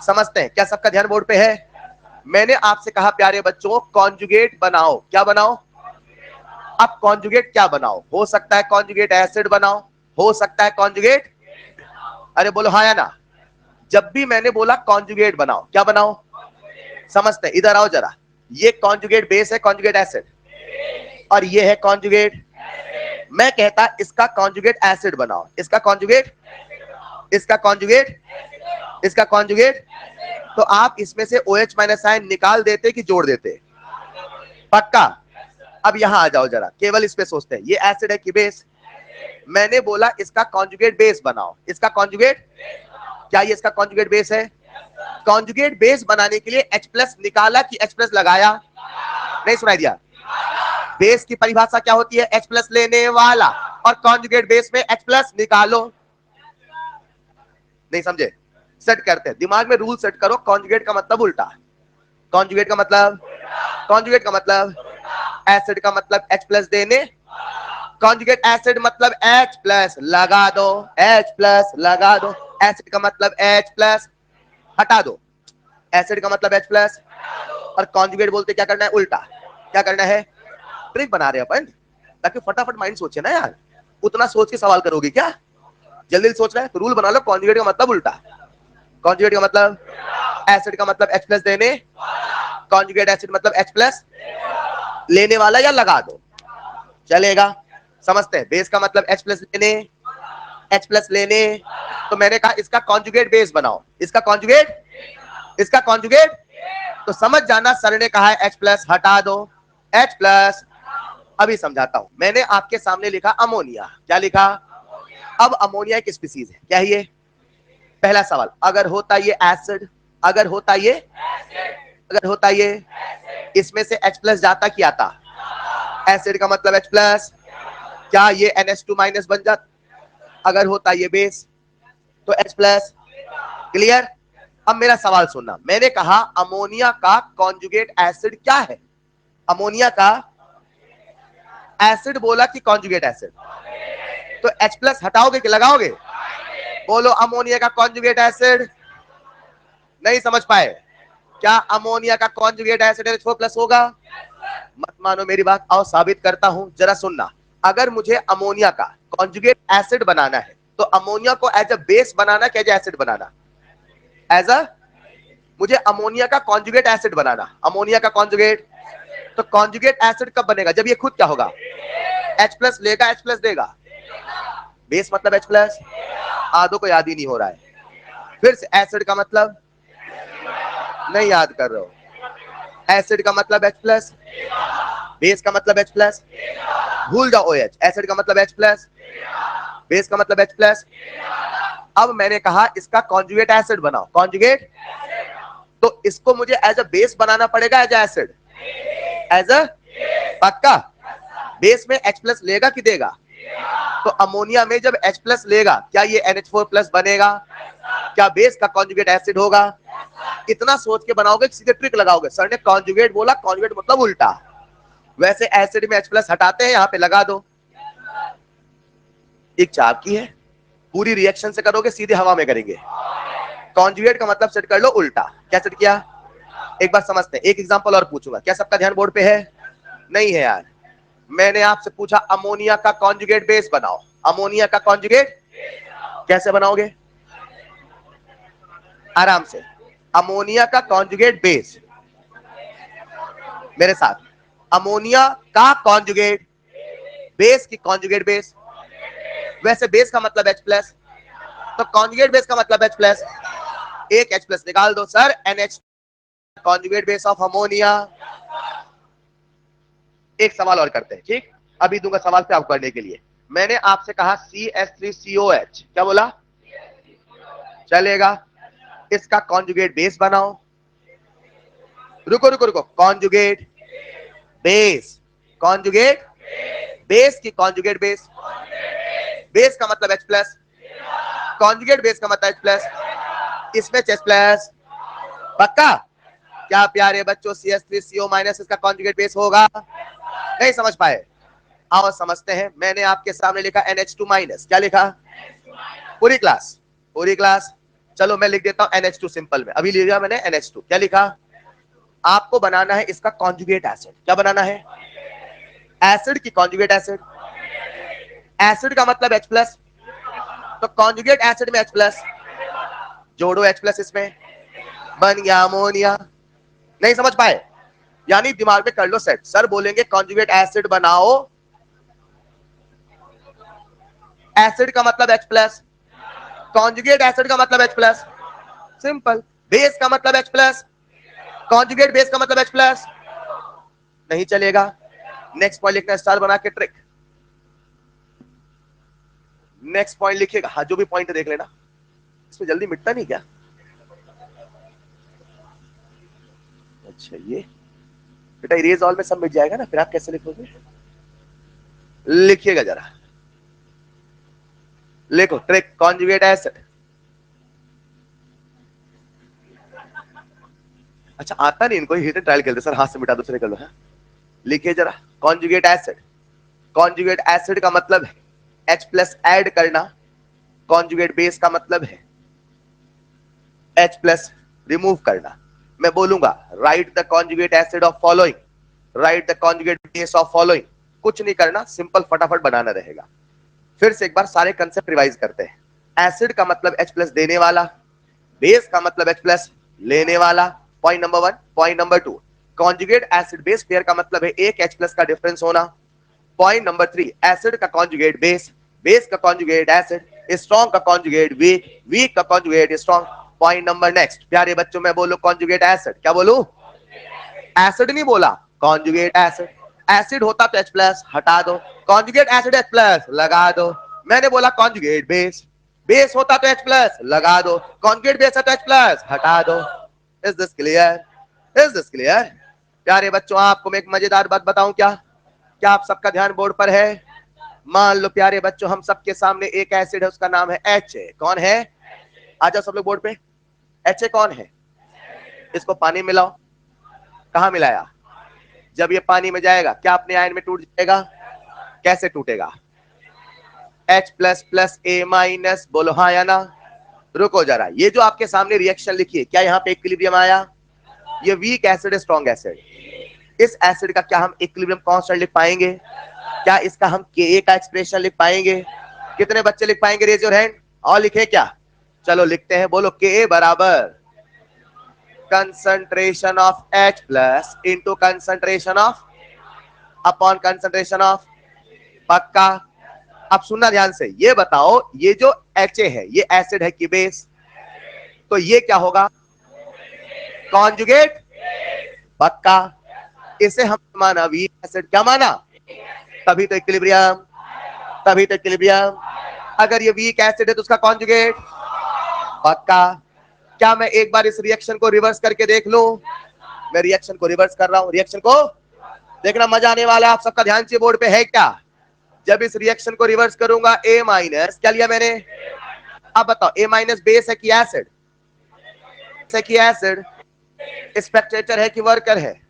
समझते हैं क्या? सबका ध्यान बोर्ड पे है? मैंने आपसे कहा प्यारे बच्चों कॉन्जुगेट बनाओ। क्या बनाओ? अब कॉन्जुगेट क्या बनाओ? हो सकता है कॉन्जुगेट एसिड बनाओ, हो सकता है कॉन्जुगेट, अरे बोलो हाँ या ना? जब भी मैंने बोला कॉन्जुगेट बनाओ, क्या बनाओ? समझते हैं? इधर आओ जरा, ये कॉन्जुगेट बेस है, कॉन्जुगेट एसिड, और ये है कॉन्जुगेट। मैं कहता इसका कॉन्जुगेट एसिड बनाओ, इसका कॉन्जुगेट, इसका कॉन्जुगेट, इसका कॉन्जुगेट, तो आप इसमें से OH- आयन निकाल देते कि जोड़ देते? पक्का? अब यहां आ जाओ जरा, केवल इस पे सोचते हैं, ये एसिड है कि बेस? मैंने बोला इसका कॉन्जुगेट बेस बनाओ, इसका कॉन्जुगेट, क्या ये इसका कॉन्जुगेट बेस है? कॉन्जुगेट बेस बनाने के लिए H+ निकाला कि H+ लगाया? नहीं सुनाई दिया? बेस की परिभाषा क्या होती है? H+ लेने वाला, और कॉन्जुगेट बेस में H+ निकालो। नहीं समझे? सेट करते हैं, दिमाग में रूल सेट करो, कॉन्जुगेट का मतलब उल्टा, कॉन्जुगेट का मतलब, कॉन्जुगेट का मतलब एसिड का मतलब H+ देने, कॉन्जुगेट एसिड मतलब H+ लगा दो, H+ लगा दो, एसिड का मतलब H+ हटा दो, एसिड का मतलब H+, और कॉन्जुगेट बोलते क्या करना है? उल्टा। क्या करना है? ट्रिक बना रहे अपन, ताकि फटाफट माइंड सोचे ना यार। उतना सोच के सवाल करोगे क्या? जल्दी सोच रहे हैं तो रूल बना लो, कॉन्जुगेट का मतलब उल्टा, कॉन्जुगेट का मतलब एसिड का मतलब H+ देने, कॉन्जुगेट एसिड मतलब H+ लेने वाला या लगा दो, चलेगा? समझते हैं? बेस का मतलब H+ लेने, H+ लेने, तो मैंने कहा इसका कॉन्जुगेट बेस बनाओ, इसका कॉन्जुगेट, इसका कॉन्जुगेट, तो समझ जाना सर ने कहा है H+ हटा दो, H+। अभी समझाता हूं, मैंने आपके सामने लिखा अमोनिया। क्या लिखा? अब अमोनिया एक स्पीसीज है, क्या है ये? पहला सवाल, अगर होता ये एसिड, अगर होता ये, अगर होता ये, इसमें से H+ जाता कि आता? एसिड का मतलब H+, क्या ये NH2- बन जाता? अगर होता ये बेस तो H+। क्लियर? अब मेरा सवाल सुनना, मैंने कहा अमोनिया का कॉन्जुगेट एसिड क्या है? अमोनिया का एसिड बोला कि कॉन्जुगेट एसिड? तो H+ हटाओगे कि लगाओगे? बोलो अमोनिया का कॉन्जुगेट एसिड। नहीं समझ पाए? क्या अमोनिया का कॉन्जुगेट एसिड NH4+ होगा? मत मानो मेरी बात, आओ साबित करता हूं, जरा सुनना। अगर मुझे अमोनिया का कॉन्जुगेट एसिड बनाना है तो अमोनिया को एज अ बेस बनाना कि एज एसिड बनाना? एज अ, मुझे अमोनिया का कॉन्जुगेट एसिड बनाना, अमोनिया का कॉन्जुगेट। तो कॉन्जुगेट एसिड कब बनेगा? जब ये खुद क्या होगा? H प्लस लेगा, H प्लस देगा। बेस मतलब H प्लस, आधों को याद ही नहीं हो रहा है। फिर से एसिड का मतलब नहीं याद कर रहे हो। एसिड का मतलब H प्लस, बेस का मतलब H प्लस, भूल जाओ OH। एसिड का मतलब H प्लस, बेस का मतलब H प्लस। अब मैंने कहा इसका कॉन्जुगेट एसिड बनाओ, कॉन्जुगेट। तो इसको मुझे एज अ बेस बनाना पड़ेगा एज एसिड? एज अ, पक्का? बेस में H प्लस लेगा कि देगा? तो अमोनिया में जब H प्लस लेगा क्या ये NH4 प्लस बनेगा? क्या बेस का कॉन्जुगेट एसिड होगा? इतना सोच के बनाओगे, सीधे ट्रिक लगाओगे। सर ने कॉन्जुगेट बोला, कॉन्जुगेट मतलब उल्टा। वैसे एसिड में H प्लस हटाते हैं, यहां पे लगा दो। एक चाबकी है, पूरी रिएक्शन से करोगे सीधे हवा में करेंगे। कॉन्जुगेट का मतलब सेट कर लो उल्टा। क्या सेट किया? एक बार समझते हैं, एक एग्जांपल और पूछूंगा। क्या सबका ध्यान बोर्ड पे है? नहीं है यार। मैंने आपसे पूछा अमोनिया का कॉन्जुगेट बेस बनाओ। अमोनिया का कॉन्जुगेट कैसे बनाओगे? आराम से। अमोनिया का कॉन्जुगेट बेस, मेरे साथ। अमोनिया का कॉन्जुगेट बेस की कॉन्जुगेट बेस। वैसे बेस का मतलब H प्लस, तो कॉन्जुगेट बेस का मतलब H प्लस। एक H प्लस निकाल दो sir, NH conjugate base of ammonia. एक सवाल और करते हैं, ठीक? अभी दूंगा सवाल पे आपको करने के लिए। मैंने आपसे कहा CH3COH, क्या बोला? चलेगा। इसका कॉन्जुगेट बेस बनाओ। रुको रुको रुको, कॉन्जुगेट बेस, कॉन्जुगेट बेस की कॉन्जुगेट बेस। बेस का मतलब H प्लस, कॉन्जुगेट बेस का मतलब H प्लस, इसमें H प्लस। पक्का? क्या प्यारे बच्चों CH3CO माइनस इसका कॉन्जुगेट बेस होगा? नहीं समझ पाए? आओ समझते हैं। मैंने आपके सामने लिखा NH2 माइनस। क्या लिखा? पूरी क्लास, पूरी क्लास। चलो मैं लिख देता हूं NH2 सिंपल में। अभी लिखा मैंने NH2। क्या लिखा? आपको बनाना है इसका कॉन्जुगेट एसिड। क्या बनाना है? एसिड की कॉन्जुगेट एसिड। एसिड का मतलब H प्लस, तो कॉन्जुगेट एसिड में H प्लस जोड़ो, H प्लस इसमें बन गया अमोनिया। नहीं समझ पाए? यानी दिमाग में कर लो सेट। सर बोलेंगे कॉन्जुगेट एसिड बनाओ, एसिड का मतलब H प्लस, कॉन्जुगेट एसिड का मतलब H प्लस। सिंपल। बेस का मतलब H प्लस, कॉन्जुगेट बेस का मतलब H प्लस। नहीं चलेगा। नेक्स्ट पॉइंट लिखना, स्टार बना के ट्रिक। नेक्स्ट पॉइंट लिखिएगा। हाँ, जो भी पॉइंट देख लेना, इसमें जल्दी मिटता नहीं क्या? अच्छा ये बेटा इरेज ऑल में सब मिट जाएगा ना, फिर आप कैसे लिखोगे? लिखिएगा जरा, लिखो ट्रिक कॉन्जुगेट एसिड। अच्छा आता नहीं इनको, हिट ट्रायल खेलते सर, हाथ से मिटा दो, कर लो। हाँ लिखिए जरा, कॉन्जुगेट एसिड। कॉन्जुगेट एसिड का मतलब है H प्लस ऐड करना, कॉन्जुगेट बेस का मतलब है H प्लस रिमूव करना। मैं बोलूंगा right the conjugate acid of following, right the conjugate base of following. कुछ नहीं करना, सिंपल फटाफट बनाना रहेगा। फिर से एक बार सारे कंसेप्ट रिवाइज करते हैं। एसिड का मतलब H प्लस देने वाला, बेस का मतलब H प्लस लेने वाला। Point number 1। Point number 2, conjugate acid base pair का मतलब है एक H प्लस का डिफरेंस होना। पॉइंट नंबर 3, एसिड का कॉन्जुगेट बेस, बेस का कॉन्जुगेट एसिड, स्ट्रॉन्ग का कॉन्जुगेट वीक, वीक का conjugate strong. Point number next, प्यारे बच्चों मैं बोलूं कॉन्जुगेट एसिड, क्या बोलूं? एसिड नहीं बोला, कॉन्जुगेट एसिड। एसिड होता तो H प्लस हटा दो, कॉन्जुगेट एसिड H प्लस लगा दो। मैंने बोला कॉन्जुगेट बेस, बेस होता तो H प्लस लगा दो, कॉन्जुगेट बेस है तो H प्लस हटा दो। Is this clear? Is this clear? प्यारे बच्चों आपको मैं एक मजेदार बात बताऊं क्या? क्या आप सबका ध्यान बोर्ड पर है? मान लो प्यारे बच्चों हम सबके सामने एक एसिड है, उसका नाम है HA। कौन है? आ जाओ सब लोग बोर्ड पे। HA कौन है? इसको पानी मिलाओ। कहां मिलाया? जब ये पानी में जाएगा क्या अपने आयन में टूट जाएगा? कैसे टूटेगा? H plus plus A minus, बोलो हाँ या ना? रुको जरा, ये जो आपके सामने रिएक्शन लिखी है, क्या यहाँ पे इक्विलिब्रियम आया? ये वीक एसिड है, स्ट्रॉन्ग एसिड। इस एसिड का क्या हम इक्विलिब्रियम कांस्टेंट लिख पाएंगे? क्या इसका हम Ka का एक्सप्रेशन लिख पाएंगे? कितने बच्चे लिख पाएंगे? Raise your hand. और लिखे क्या? चलो लिखते हैं, बोलो Ka बराबर concentration of H plus into concentration of upon concentration of. पक्का? अब सुनना ध्यान से, ये बताओ ये जो HA है ये एसिड है कि बेस? तो ये क्या होगा? कॉन्जुगेट। पक्का? इसे हम माना वीक एसिड, क्या माना? तभी तो इक्विलिब्रियम, तभी तो इक्विलिब्रियम। अगर ये वीक एसिड है तो उसका कॉन्जुगेट। पक्का? क्या मैं एक बार इस रिएक्शन को रिवर्स करके देख लूं? मैं रिएक्शन को रिवर्स कर रहा हूं, रिएक्शन को देखना, मजा आने वाला है। आप सबका ध्यान चाहिए बोर्ड पे है क्या? जब इस रिएक्शन को रिवर्स करूंगा, A माइनस क्या लिया मैंने? अब बताओ A माइनस बेस है कि एसिड? है कि एसिड? स्पेक्टेटर है कि वर्कर है?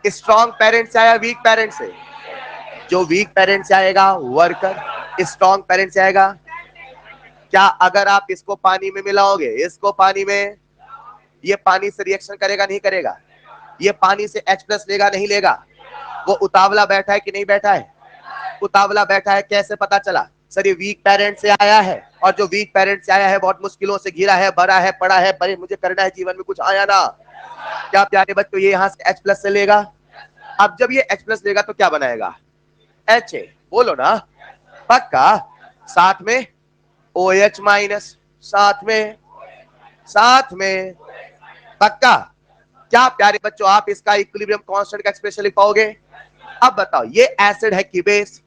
स्ट्रॉन्ग पेरेंट से आया वीक पेरेंट से? जो वीक पेरेंट से आएगा वर्कर, स्ट्रॉन्ग पेरेंट से आएगा। क्या अगर आप इसको पानी में मिलाओगे, इसको पानी में, ये पानी से रिएक्शन करेगा नहीं करेगा? ये पानी से H प्लस लेगा नहीं लेगा? वो उतावला बैठा है कि नहीं बैठा है? उतावला बैठा है। कैसे पता चला? सर ये वीक पेरेंट से आया है, और जो वीक पेरेंट से आया है बहुत मुश्किलों से घिरा है, भरा है, पड़ा है, पर मुझे करना है जीवन में कुछ आया ना। क्या प्यारे बच्चों, ये यहां से H प्लस से लेगा। अब जब ये H प्लस लेगा तो क्या बनाएगा? HA। बोलो ना। पक्का? साथ में OH माइनस, साथ में पक्का? क्या प्यारे बच्चों आप इसका इक्विलिब्रियम कांस्टेंट का एक्सप्रेशन लिख पाओगे? अब बताओ ये एसिड है कि बेस?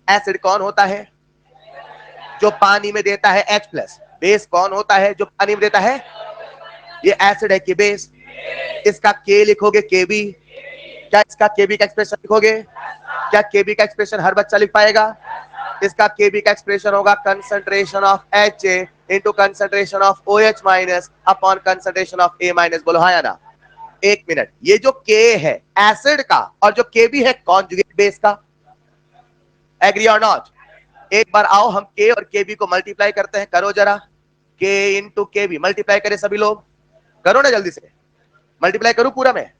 एसिड कौन होता है? जो पानी में देता है H प्लस। बेस कौन होता है? जो पानी में देता है। ये एसिड है कि बेस? इसका K लिखोगे, KB? क्या इसका KB का एक्सप्रेशन लिखोगे? क्या KB का एक्सप्रेशन हर बच्चा लिख पाएगा? इसका KB का एक्सप्रेशन होगा concentration of HA into concentration of OH minus upon concentration of A minus. बोलो हाँ या ना? एक मिनट, ये जो K है एसिड का और जो KB है कॉन्जुगेट बेस का। एग्री और नॉट? एक बार आओ हम K और KB को मल्टीप्लाई करते हैं, करो जरा। K इंटू KB मल्टीप्लाई करें सभी लोग, करो ना जल्दी से। मल्टीप्लाई करूं पूरा मैं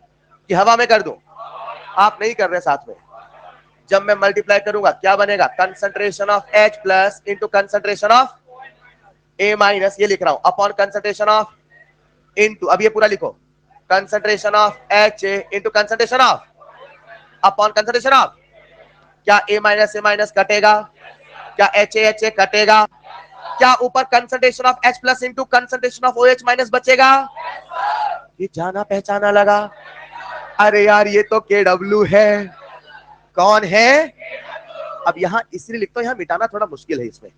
कि हवा में कर दूं? आप नहीं कर रहे साथ में। जब मैं मल्टीप्लाई करूंगा क्या बनेगा? Concentration of H plus into concentration of A minus, ये लिख रहा हूं, अपॉन कंसंट्रेशन ऑफ इंटू, अब ये पूरा लिखो, concentration of HA into concentration of upon concentration of. क्या A माइनस कटेगा? क्या HA कटेगा? क्या ऊपर concentration of H plus into concentration of OH minus बचेगा? ये जाना पहचाना लगा। अरे यार ये तो KW है। कौन है? अब यहां इसलिए लिखता हूं, यहां मिटाना थोड़ा मुश्किल है इसमें,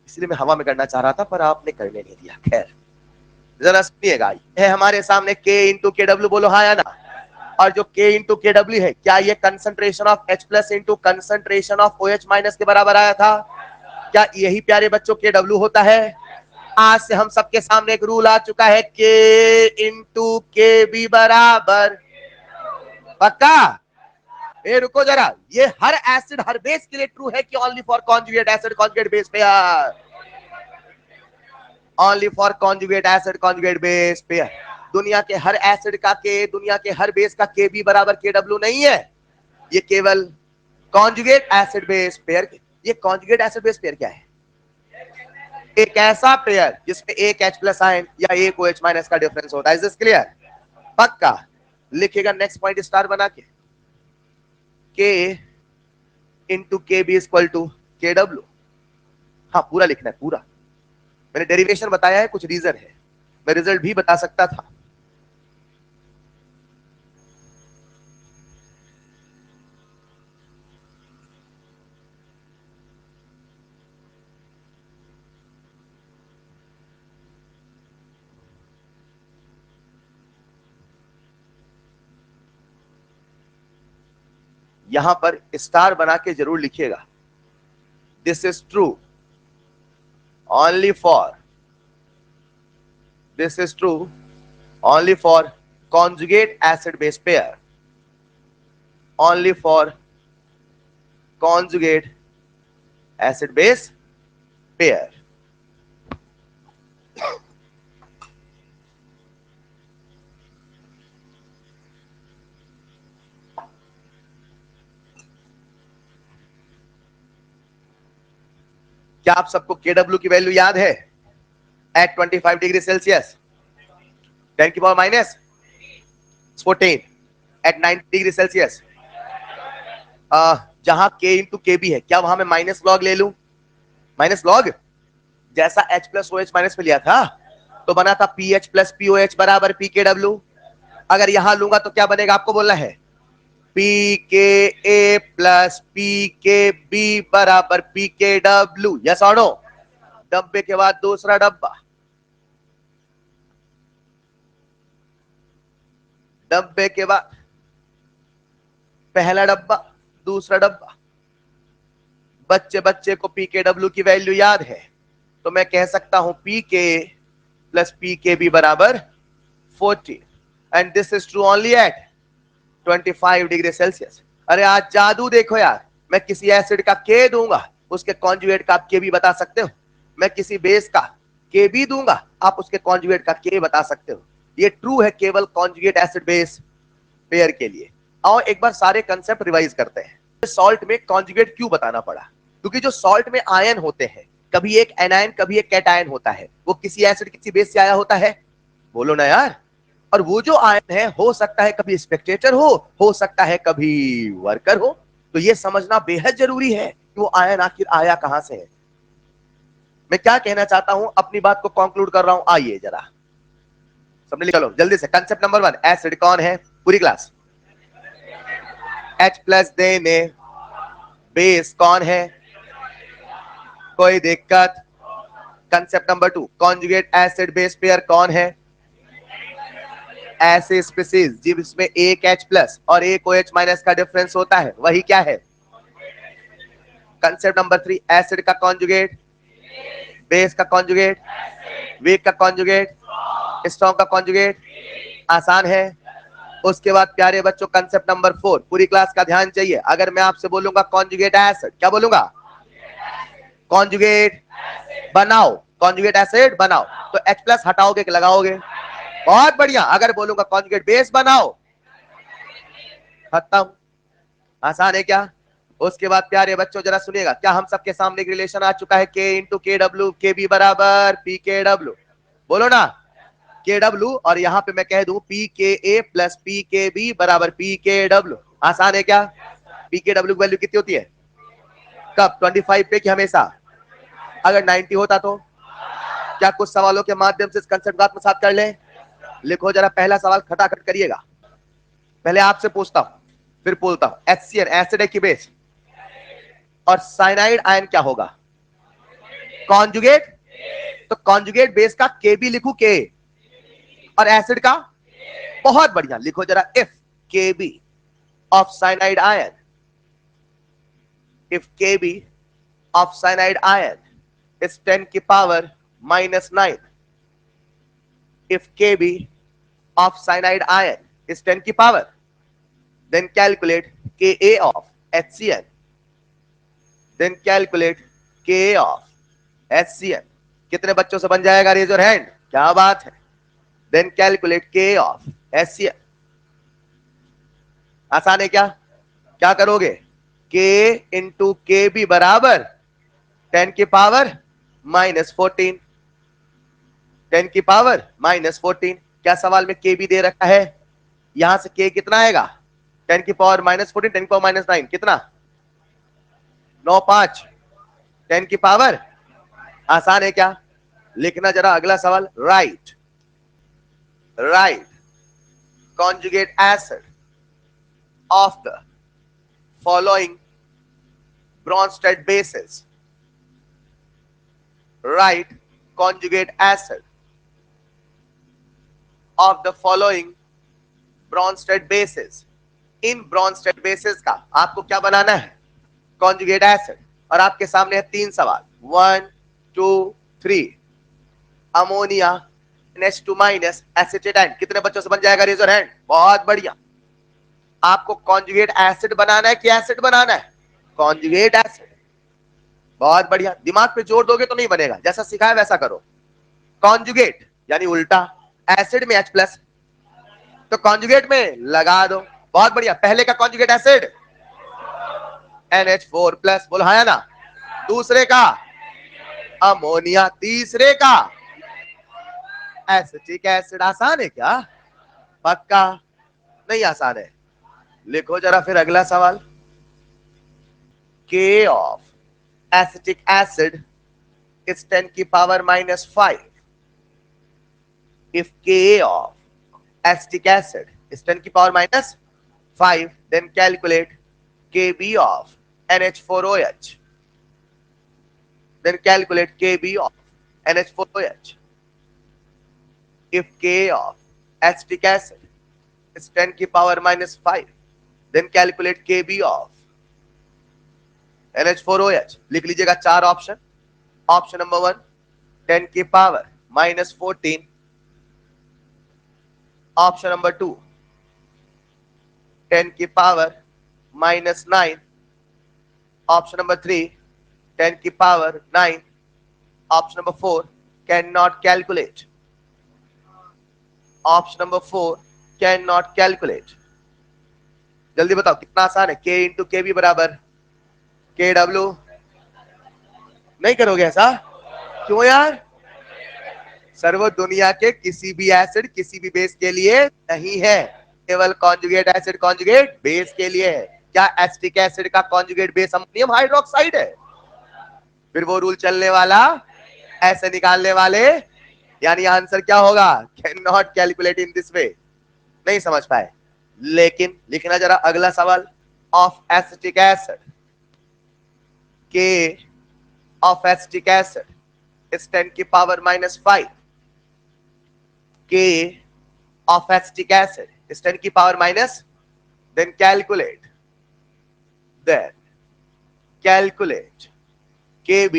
इसलिए मैं हवा में करना चाह रहा था पर आपने करने नहीं दिया। खैर जरा सुनिएगा, है हमारे सामने K इंटू KW। बोलो हाँ या ना? और जो K इंटू KW है क्या ये concentration of H plus into concentration of OH minus के बराबर आया था? क्या यही प्यारे बच्चों KW होता है? आज से हम सबके सामने एक रूल आ चुका है, K इंटू KB बराबर। पक्का? ए रुको जरा, ये हर एसिड हर बेस के लिए ट्रू है कि only for conjugate acid conjugate base pair? Only for conjugate acid conjugate base pair. दुनिया के हर एसिड का के, दुनिया के हर बेस का KB बराबर KW नहीं है। ये केवल कॉन्जुगेट एसिड बेस पेयर। ये कॉन्जुगेट एसिड बेस पेयर क्या है? एक ऐसा पेयर जिसमें एक H प्लस आयन या एक OH माइनस का डिफरेंस होता है। Is this clear? पक्का? लिखेगा नेक्स्ट पॉइंट स्टार बना के, K into KB equal to KW। हाँ पूरा लिखना है पूरा। मैंने डेरिवेशन बताया है, कुछ रीजन है, मैं रिजल्ट भी बता सकता था। यहां पर स्टार बना के जरूर लिखिएगा, this is true only for, this is true only for conjugate acid base pair, only for conjugate acid base pair। क्या आप सबको KW की वैल्यू याद है? एट 25 डिग्री सेल्सियस 10 की power minus 14 at 90 degree Celsius जहां K इंटू KB है, क्या वहां मैं माइनस लॉग ले लूं? माइनस लॉग जैसा H प्लस OH माइनस में लिया था तो बना था PH प्लस POH बराबर PKW। अगर यहां लूंगा तो क्या बनेगा आपको बोलना है, PKA प्लस PKB बराबर PKW। यस और नो? डब्बे के बाद दूसरा डब्बा, डब्बे के बाद पहला डब्बा, दूसरा डब्बा। बच्चे बच्चे को PKW की वैल्यू याद है तो मैं कह सकता हूं PK प्लस PKB बराबर 40 and this is true only at 25 degree Celsius. अरे आज जादू देखो यार, मैं किसी एसिड का K दूंगा, उसके कॉन्जुगेट का आप K भी बता सकते हो। मैं किसी बेस का K भी दूंगा, आप उसके कॉन्जुगेट का K बता सकते हो। ये ट्रू है केवल कॉन्जुगेट एसिड बेस पेयर के लिए। आओ एक बार सारे कंसेप्ट रिवाइज करते हैं। सॉल्ट में कॉन्जुगेट क्यों बताना पड़ा? क्योंकि जो सॉल्ट में आयन होते हैं, कभी एक एनायन कभी एक कैटायन होता है, वो किसी एसिड किसी बेस से आया होता है, बोलो ना यार। और वो जो आयन है हो सकता है कभी स्पेक्टेटर हो सकता है कभी वर्कर हो। तो ये समझना बेहद जरूरी है कि वो आयन आखिर आया कहां से है। मैं क्या कहना चाहता हूं, अपनी बात को कंक्लूड कर रहा हूं। आइए जरा सबने चलो जल्दी से कंसेप्ट नंबर 1, एसिड कौन है? पूरी क्लास H प्लस देने बेस कौन है? कोई दिक्कत? Concept number 2, conjugate acid base pair कौन है? ऐसे स्पीसीज जिसमें एक H प्लस और एक OH माइनस का डिफरेंस होता है, वही क्या है? कंसेप्ट नंबर 3, एसिड का कॉन्जुगेट, बेस का कॉन्जुगेट, वीक का कॉन्जुगेट, स्ट्रॉन्ग का कॉन्जुगेट। आसान है। उसके बाद प्यारे बच्चों कंसेप्ट नंबर 4, पूरी क्लास का ध्यान चाहिए। अगर मैं आपसे बोलूंगा कॉन्जुगेट एसिड, क्या बोलूंगा? कॉन्जुगेट बनाओ, कॉन्जुगेट एसिड बनाओ। तो H प्लस हटाओगे कि लगाओगे? बहुत बढ़िया। अगर बोलूंगा कॉन्जुगेट बेस बनाओ, खत्म। आसान है क्या? उसके बाद प्यारे बच्चों जरा सुनिएगा, क्या हम सबके सामने एक रिलेशन आ चुका है K इंटू KW, KB बराबर PKW। बोलो ना KW, और यहां पे मैं कह दूं PKA प्लस PKB बराबर PKW। आसान है क्या? PKW की वैल्यू कितनी होती है? कब? 25 पे कि हमेशा? अगर 90 होता तो? क्या कुछ सवालों के माध्यम से इस कंसेप्ट को आत्मसात कर लें? लिखो जरा, पहला सवाल खटाखट करिएगा। पहले आपसे पूछता हूं फिर बोलता हूं। HCl एसिड है कि बेस? और साइनाइड आयन क्या होगा? कॉन्जुगेट। तो कॉन्जुगेट बेस का के भी लिखू के, और एसिड का? बहुत बढ़िया, लिखो जरा, if K B of cyanide ion, if K B of cyanide ion is 10 की power -9, if Kb of cyanide ion is 10 की power, then calculate Ka of HCl, then calculate Ka of HCl। कितने बच्चों से बन जाएगा? Raise your hand. क्या बात है। then calculate Ka of HCl। आसान है क्या? क्या करोगे? K इंटू Kb बराबर 10 की पावर -14, 10 की पावर -14। क्या सवाल में K भी दे रखा है? यहां से K कितना आएगा? 10 की पावर -14, 10 की पावर -9 कितना? 9 5, 10 की पावर। आसान है क्या? लिखना जरा अगला सवाल। Write conjugate acid of the following Bronsted bases. Write conjugate acid of the following Bronsted bases. इन ब्रॉन्स्टेड बेसिस का आपको क्या बनाना है? Conjugate acid. और आपके सामने है 3 सवाल, 1 2 3। Ammonia NH2 minus acetate ion. कितने बच्चों से बन जाएगा? Raise your hand. बहुत बढ़िया। आपको कॉन्जुगेट एसिड बनाना है कि एसिड बनाना है? Conjugate acid. बहुत बढ़िया। दिमाग पे जोर दोगे तो नहीं बनेगा, जैसा सिखाया वैसा करो। कॉन्जुगेट यानी उल्टा, एसिड में H प्लस, तो कॉन्जुगेट में लगा दो। बहुत बढ़िया। पहले का कॉन्जुगेट एसिड NH4 प्लस, बोलो हाँ या ना? दूसरे का अमोनिया, तीसरे का एसिटिक एसिड। आसान है क्या? पक्का नहीं आसान है। लिखो जरा फिर अगला सवाल। K of acetic acid is 10 की power -5. If Ka of acetic acid is 10 की power -5, then calculate Kb of NH4OH. Then calculate Kb of NH4OH. If Ka of acetic acid is 10 की power -5, then calculate Kb of NH4OH. लिख लीजिएगा चार option. Option number 1 10 की power -14, option number 2 10 की power -9, option number 3 10 की power 9, option number 4 can not calculate, option number 4 can not calculate. जल्दी बताओ कितना आसान है। K इंटू के बी बराबर KW। नहीं करोगे ऐसा? क्यों यार? सर वो दुनिया के किसी भी एसिड किसी भी बेस के लिए नहीं है, केवल कॉन्जुगेट एसिड कॉन्जुगेट बेस के लिए है। क्या एसिटिक एसिड का कॉन्जुगेट बेस अमोनियम हाइड्रोक्साइड है? फिर वो रूल चलने वाला, ऐसे निकालने वाले, यानी आंसर क्या होगा? Can not calculate in this way. नहीं समझ पाए? लेकिन लिखना जरा अगला सवाल। Of acetic acid, K of acetic acid is 10 की power -5. K of acetic acid is 10 की power minus, then calculate Kb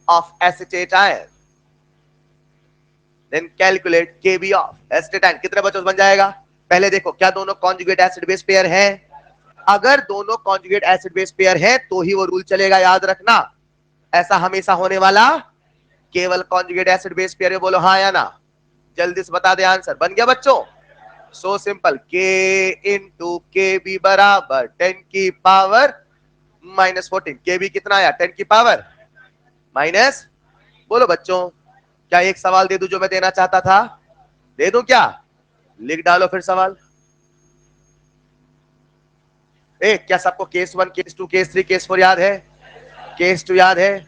of acetate ion, then calculate Kb of acetate ion। कितने बच्चों से बन जाएगा? पहले देखो क्या दोनों कॉन्जुगेट एसिड बेस पेयर हैं? अगर दोनों कॉन्जुगेट एसिड बेस पेयर हैं तो ही वो रूल चलेगा, याद रखना। ऐसा हमेशा होने वाला केवल कॉन्जुगेट एसिड बेस पेयर है। बोलो हाँ या ना? जल्दी से बता दे आंसर। बन गया बच्चों? So simple. K into Kb बराबर 10 की पावर -14। Kb कितना आया? 10 की पावर माइनस। बोलो बच्चों, क्या एक सवाल दे दूं जो मैं देना चाहता था? दे दूं क्या? लिख डालो फिर सवाल। क्या सबको केस 1 केस 2 केस 3 केस 4 याद है? केस 2 याद है?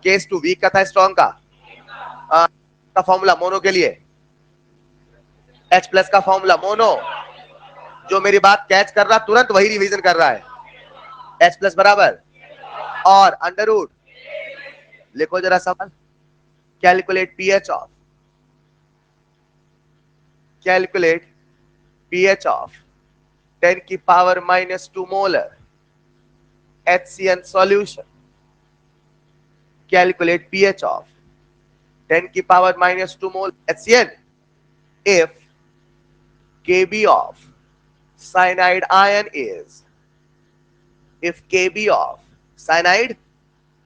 केस 2 वीक का था, स्ट्रॉन्ग का फॉर्मूला मोनो के लिए H+ का फॉर्मूला मोनो। जो मेरी बात कैच कर रहा तुरंत वही रिवीजन कर रहा है। H+ बराबर और अंडर रूट। लिखो जरा सवाल। कैलकुलेट pH ऑफ 10 की power -2 molar HCN solution. Calculate pH of 10 की power -2 mole HCN if Kb of cyanide ion is Kb of cyanide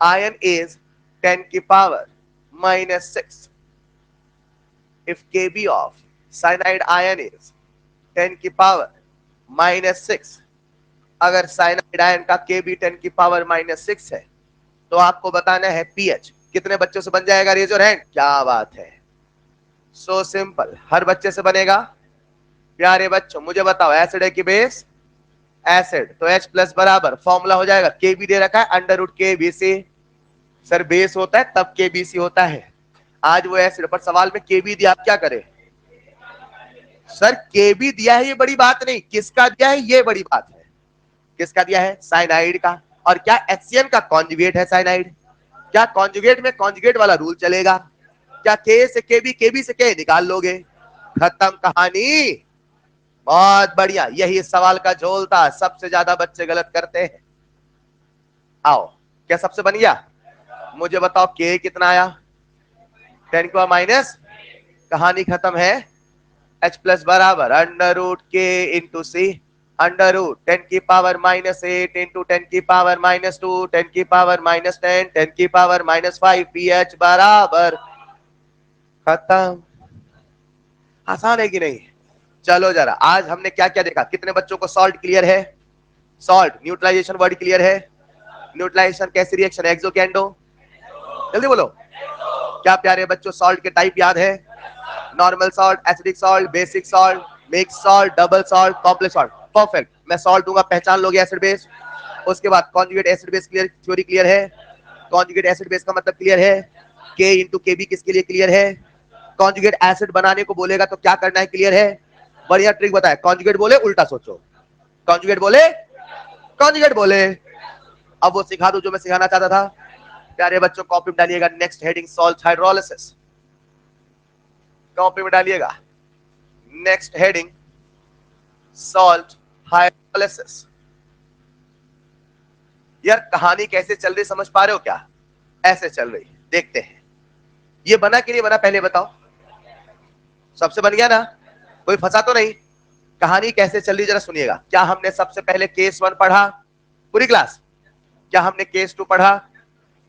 ion is 10 की power -6। if Kb of cyanide ion is 10 की power -6, अगर cyanide ion का Kb 10 की power -6 है तो आपको बताना है pH। कितने बच्चों से बन जाएगा? Raise your hand. क्या बात है, सो सिंपल, हर बच्चे से बनेगा। प्यारे बच्चों मुझे बताओ, एसिड है कि बेस? एसिड, तो H+ बराबर फॉर्मूला हो जाएगा, Kb दे रखा है under root KBC। Sir base होता है तब KBC होता है। आज वो एसिड पर सवाल में Kb दिया, आप क्या करें? सर Kb दिया है ये बड़ी बात नहीं, किसका दिया है ये बड़ी बात है। किसका दिया है? साइनाइड का। और क्या HCN का कॉन्जुगेट है साइनाइड? क्या कॉन्जुगेट में कॉन्जुगेट वाला रूल चलेगा? क्या K से Kb Kb से K निकाल लोगे? खत्म कहानी। बहुत बढ़िया, यही इस सवाल का झोल था, सबसे ज्यादा बच्चे गलत करते हैं। आओ, क्या सबसे बन गया? मुझे बताओ K कितना आया? 10 की पावर माइनस। कहानी खत्म है। H+ बराबर under root K into C under root 10 की पावर -8 इंटू 10 की पावर -2 10 की पावर -10 10 की पावर -5 pH बराबर। खत्म। आसान है कि नहीं? चलो जरा, आज हमने क्या क्या देखा? कितने बच्चों को सॉल्ट क्लियर है? सॉल्ट न्यूट्रलाइजेशन वर्ड क्लियर है? न्यूट्रलाइजेशन कैसी रिएक्शन है? एक्सो के एंडो? जल्दी बोलो। क्या प्यारे बच्चों सॉल्ट के टाइप याद है? Normal salt, acidic salt, basic salt, mix salt, double salt, complex salt. Perfect. मैं सॉल्ट दूंगा, पहचान लोगे एसिड बेस। उसके बाद conjugate acid base clear, theory clear है। कॉन्जुगेट एसिड बेस का मतलब क्लियर है। K इंटू KB किसके लिए क्लियर है? कॉन्जुगेट एसिड बनाने को बोलेगा तो क्या करना है, क्लियर है। बढ़िया ट्रिक बताए, कॉन्जुगेट बोले उल्टा सोचो, कॉन्जुगेट बोले, कॉन्जुगेट बोले। अब वो सिखा दो जो मैं सिखाना चाहता था। प्यारे बच्चों कॉपी में डालिएगा next heading salt hydrolysis, copy में डालिएगा नेक्स्ट हेडिंग सॉल्ट हाइड्रोलिसिस। यार कहानी कैसे चल रही समझ पा रहे हो क्या? ऐसे चल रही, देखते हैं ये बना कि नहीं बना, पहले बताओ। सबसे बन गया ना, कोई फंसा तो नहीं? कहानी कैसे चल रही जरा सुनिएगा। क्या हमने सबसे पहले केस 1 पढ़ा पूरी क्लास? क्या हमने केस 2 पढ़ा?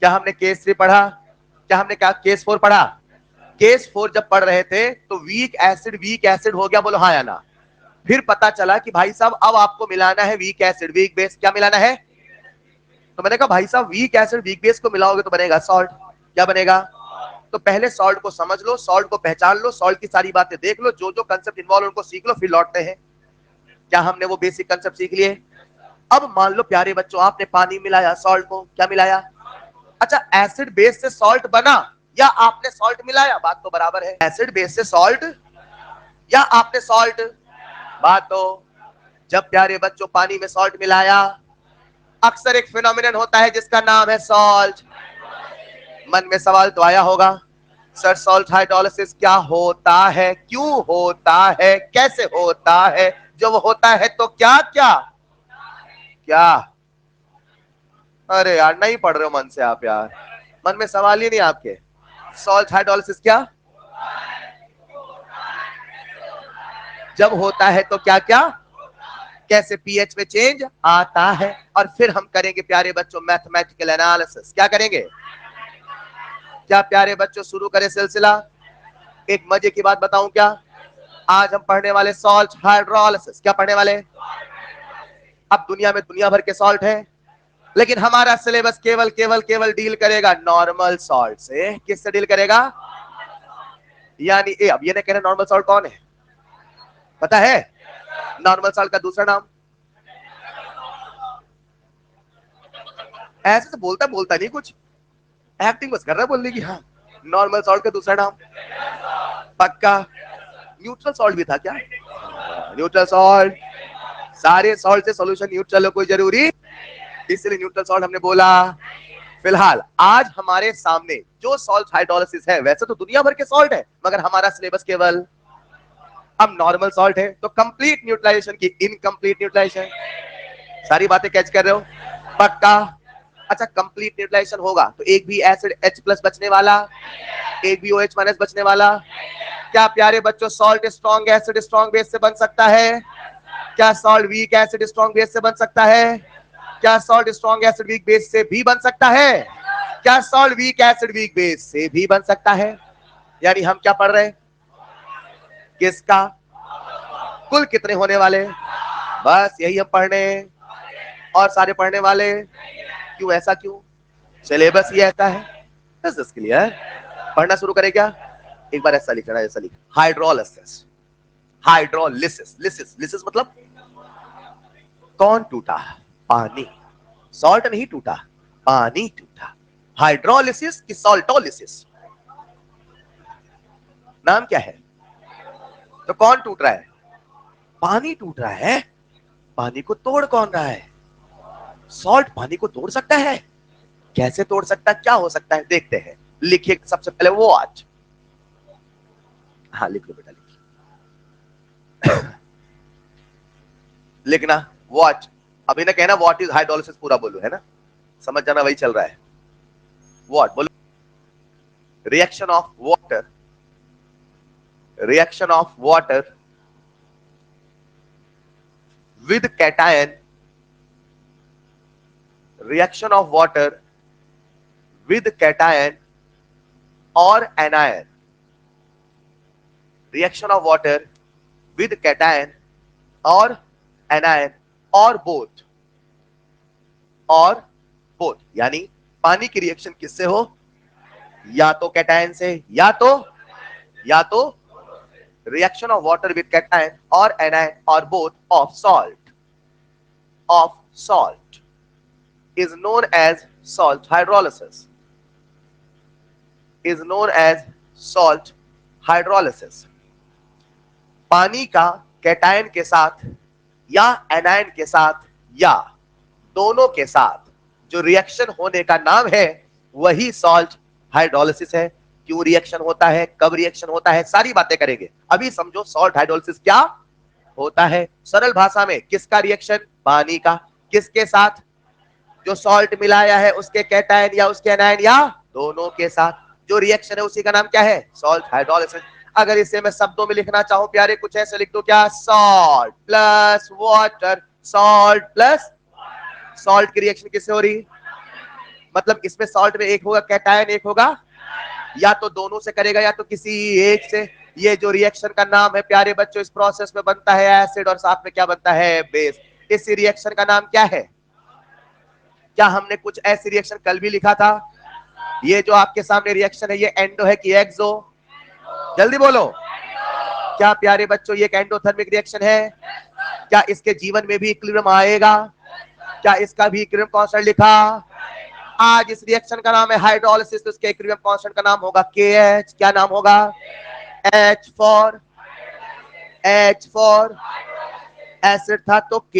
क्या हमने केस 3 पढ़ा? क्या हमने क्या केस 4 पढ़ा? केस 4 जब पढ़ रहे थे तो वीक एसिड हो गया, बोलो हाँ या ना। फिर पता चला कि भाई साहब अब आपको मिलाना है वीक एसिड वीक बेस। क्या मिलाना है? तो मैंने कहा भाई साहब वीक एसिड वीक बेस को मिलाओगे तो बनेगा सॉल्ट। क्या बनेगा? तो पहले सॉल्ट को समझ लो, सॉल्ट को पहचान लो, सॉल्ट की सारी बातें देख लो, जो जो कंसेप्ट इन्वॉल्व उनको सीख लो, फिर लौटते हैं। क्या हमने वो बेसिक कंसेप्ट सीख लिए? अब मान लो प्यारे बच्चों आपने पानी मिलाया, सॉल्ट को क्या मिलाया? अच्छा एसिड बेस से सॉल्ट बना या आपने सॉल्ट मिलाया? बात तो बराबर है। एसिड बेस से सॉल्ट या आपने सॉल्ट? बात तो, जब प्यारे बच्चों पानी में सॉल्ट मिलाया अक्सर एक फिनोमिनन होता है जिसका नाम है सॉल्ट। मन में सवाल तो आया होगा, सर सॉल्ट हाइड्रोलिसिस क्या होता है, क्यों होता है, कैसे होता है, जब होता है तो क्या क्या क्या? अरे यार नहीं पढ़ रहे हो मन से आप यार, मन में सवाल ही नहीं आपके। सॉल्ट हाइड्रोलिसिस क्या, जब होता है तो क्या क्या, कैसे पीएच में चेंज आता है। और फिर हम करेंगे प्यारे बच्चों मैथमेटिकल एनालिसिस। क्या करेंगे? क्या प्यारे बच्चों शुरू करें सिलसिला? एक मजे की बात बताऊं क्या, आज हम पढ़ने वाले सॉल्ट हाइड्रोलिसिस। क्या पढ़ने वाले? अब दुनिया में दुनिया भर के सॉल्ट है, लेकिन हमारा सिलेबस केवल केवल केवल डील करेगा नॉर्मल सॉल्ट से। किससे डील करेगा? यानी अब ये नहीं कहना नॉर्मल सॉल्ट कौन है, पता है? नॉर्मल सॉल्ट का दूसरा नाम, ऐसे तो बोलता बोलता नहीं कुछ, एक्टिंग बस कर रहा है बोलने की। हाँ नॉर्मल सॉल्ट का दूसरा नाम पक्का न्यूट्रल सॉल्ट भी था क्या? न्यूट्रल सॉल्ट, सारे सॉल्ट से सॉल्यूशन न्यूट्रल हो कोई जरूरी, इसलिए न्यूट्रल सॉल्ट हमने बोला। फिलहाल आज हमारे सामने जो सॉल्ट हाइड्रोलिसिस है, वैसे तो दुनिया भर के सॉल्ट है मगर हमारा सिलेबस केवल अब नॉर्मल सॉल्ट है, तो कंप्लीट न्यूट्रलाइजेशन की इनकंप्लीट न्यूट्रलाइजेशन। सारी बातें कैच कर रहे हो पक्का? अच्छा कंप्लीट न्यूट्रलाइजेशन होगा तो एक भी एसिड H+ बचने वाला, एक भी OH- बचने वाला। क्या प्यारे बच्चों salt strong acid strong base से बन सकता है? क्या salt weak acid strong base से बन सकता है? क्या salt strong acid weak base से भी बन सकता है? क्या salt weak acid weak base से भी बन सकता है? यानी हम क्या पढ़ रहे हैं, किसका, कुल कितने होने वाले, बस यही हम पढ़ने और सारे पढ़ने वाले। क्यों ऐसा क्यों, सिलेबस ही ऐसा है। दिस क्लियर, पढ़ना शुरू करें क्या? एक बार ऐसा लिखना, ऐसा लिख, हाइड्रोलिसिस, हाइड्रोलिसिस, लिसिस लिसिस मतलब कौन टूटा? पानी। सॉल्ट नहीं टूटा, पानी टूटा। हाइड्रोलिसिस की सॉल्टोलिसिस, नाम क्या है? तो कौन टूट रहा है? पानी टूट रहा है। पानी को तोड़ कौन रहा है? सॉल्ट पानी को तोड़ सकता है? कैसे तोड़ सकता है, क्या हो सकता है, देखते हैं। लिखिए सबसे पहले वॉच, हाँ लिख लो बेटा, लिखिए लिखना वॉच। अभी ना कहना व्हाट इज हाइड्रोलिसिस, पूरा बोलो, है ना, समझ जाना वही चल रहा है। व्हाट बोलो, reaction of water, reaction of water with cation, reaction of water with cation or anion, reaction of water with cation or anion or both, और बोथ। यानी पानी की रिएक्शन किससे हो, या तो कैटायन से या तो reaction of water with cation और एनायन और both of salt is known as salt hydrolysis पानी का कैटायन के साथ या एनायन के साथ या दोनों के साथ जो रिएक्शन होने का नाम है वही सॉल्ट हाइड्रोलिसिस है। क्यों रिएक्शन होता है, कब रिएक्शन होता है, सारी बातें करेंगे। अभी समझो सॉल्ट हाइड्रोलिसिस क्या होता है। सरल भाषा में किसका रिएक्शन, पानी का, किसके साथ, जो सॉल्ट मिलाया है उसके कैटायन या उसके एनायन या दोनों के साथ जो रिएक्शन है उसी का नाम क्या है, सॉल्ट हाइड्रोलिसिस। अगर इसे मैं शब्दों में लिखना चाहूं प्यारे, कुछ ऐसे लिख दो, क्या, salt plus water, salt plus, salt की रिएक्शन किससे हो रही, मतलब इसमें सॉल्ट में एक होगा कैटायन एक होगा, या तो दोनों से करेगा या तो किसी एक से। ये जो रिएक्शन का नाम है प्यारे बच्चों, इस प्रोसेस में बनता है एसिड और साथ में क्या बनता है, बेस। इस रिएक्शन का नाम क्या है, क्या हमने कुछ ऐसी रिएक्शन कल भी लिखा था। ये जो आपके सामने रिएक्शन है ये एंडो है कि एक्सो, जल्दी बोलो। क्या प्यारे बच्चों ये एक एंडोथर्मिक रिएक्शन है, क्या इसके जीवन में भी इक्विलिब्रियम आएगा, क्या इसका भी इक्विलिब्रियम कांस्टेंट लिखा। आज इस रिएक्शन का नाम है हाइड्रोलिसिस, तो इसके इक्विलिब्रियम कांस्टेंट का नाम होगा KH। क्या नाम होगा, H फॉर एसिड था तो K,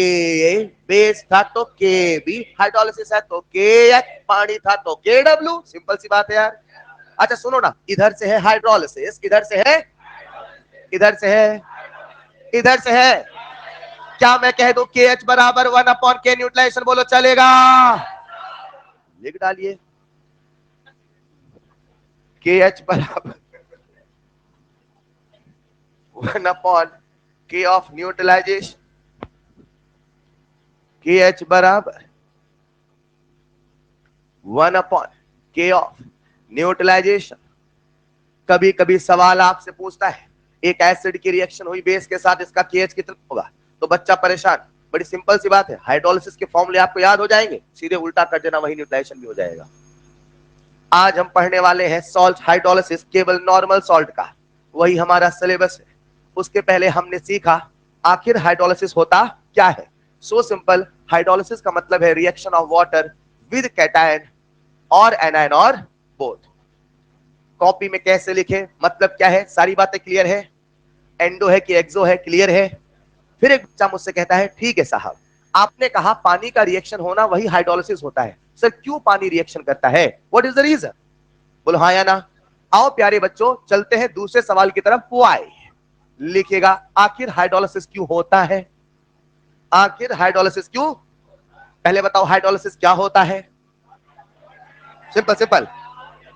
बेस था तो KB, हाइड्रोलिसिस है तो KH, पानी था तो KW। सिंपल सी बात है यार। अच्छा सुनो ना, इधर से है हाइड्रोलिसिस, इधर से है, इधर से है, इधर से है। क्या मैं कह दूं KH बराबर 1/K न्यूट्रलाइजेशन, बोलो चलेगा, लिख डालिए KH बराबर 1/K ऑफ न्यूट्रलाइजेशन, KH बराबर 1/K ऑफ न्यूट्रलाइजेशन। कभी कभी सवाल आपसे पूछता है एक एसिड की रिएक्शन हुई बेस के साथ, इसका KH कितना होगा, तो बच्चा परेशान। बड़ी सिंपल सी बात है, हाइड्रोलिसिस के फॉर्मूले आपको याद हो जाएंगे, सीधे उल्टा कर देना, वही न्यूट्रलाइजेशन भी हो जाएगा। आज हम पढ़ने वाले हैं सॉल्ट हाइड्रोलिसिस, केवल नॉर्मल सॉल्ट का, वही हमारा सिलेबस है। उसके पहले हमने सीखा आखिर हाइड्रोलिसिस होता क्या है। सो सिंपल, हाइड्रोलिसिस का मतलब है reaction of water with cation और एनायन और बोथ। कॉपी में कैसे लिखे, मतलब क्या है, सारी बातें क्लियर है, एंडो है कि एक्सो है, क्लियर है। फिर एक बच्चा मुझसे कहता है ठीक है साहब, आपने कहा पानी का रिएक्शन होना वही हाइड्रोलिसिस होता है, सर क्यों पानी रिएक्शन करता है, व्हाट इज द रीजन, बोलो हाँ या ना। आओ प्यारे बच्चों चलते हैं दूसरे सवाल की तरफ। व्हाई लिखेगा, आखिर हाइड्रोलिसिस क्यों होता है, आखिर हाइड्रोलिसिस क्यों, पहले बताओ हाइड्रोलिसिस क्या होता है। सिंपल सिंपल,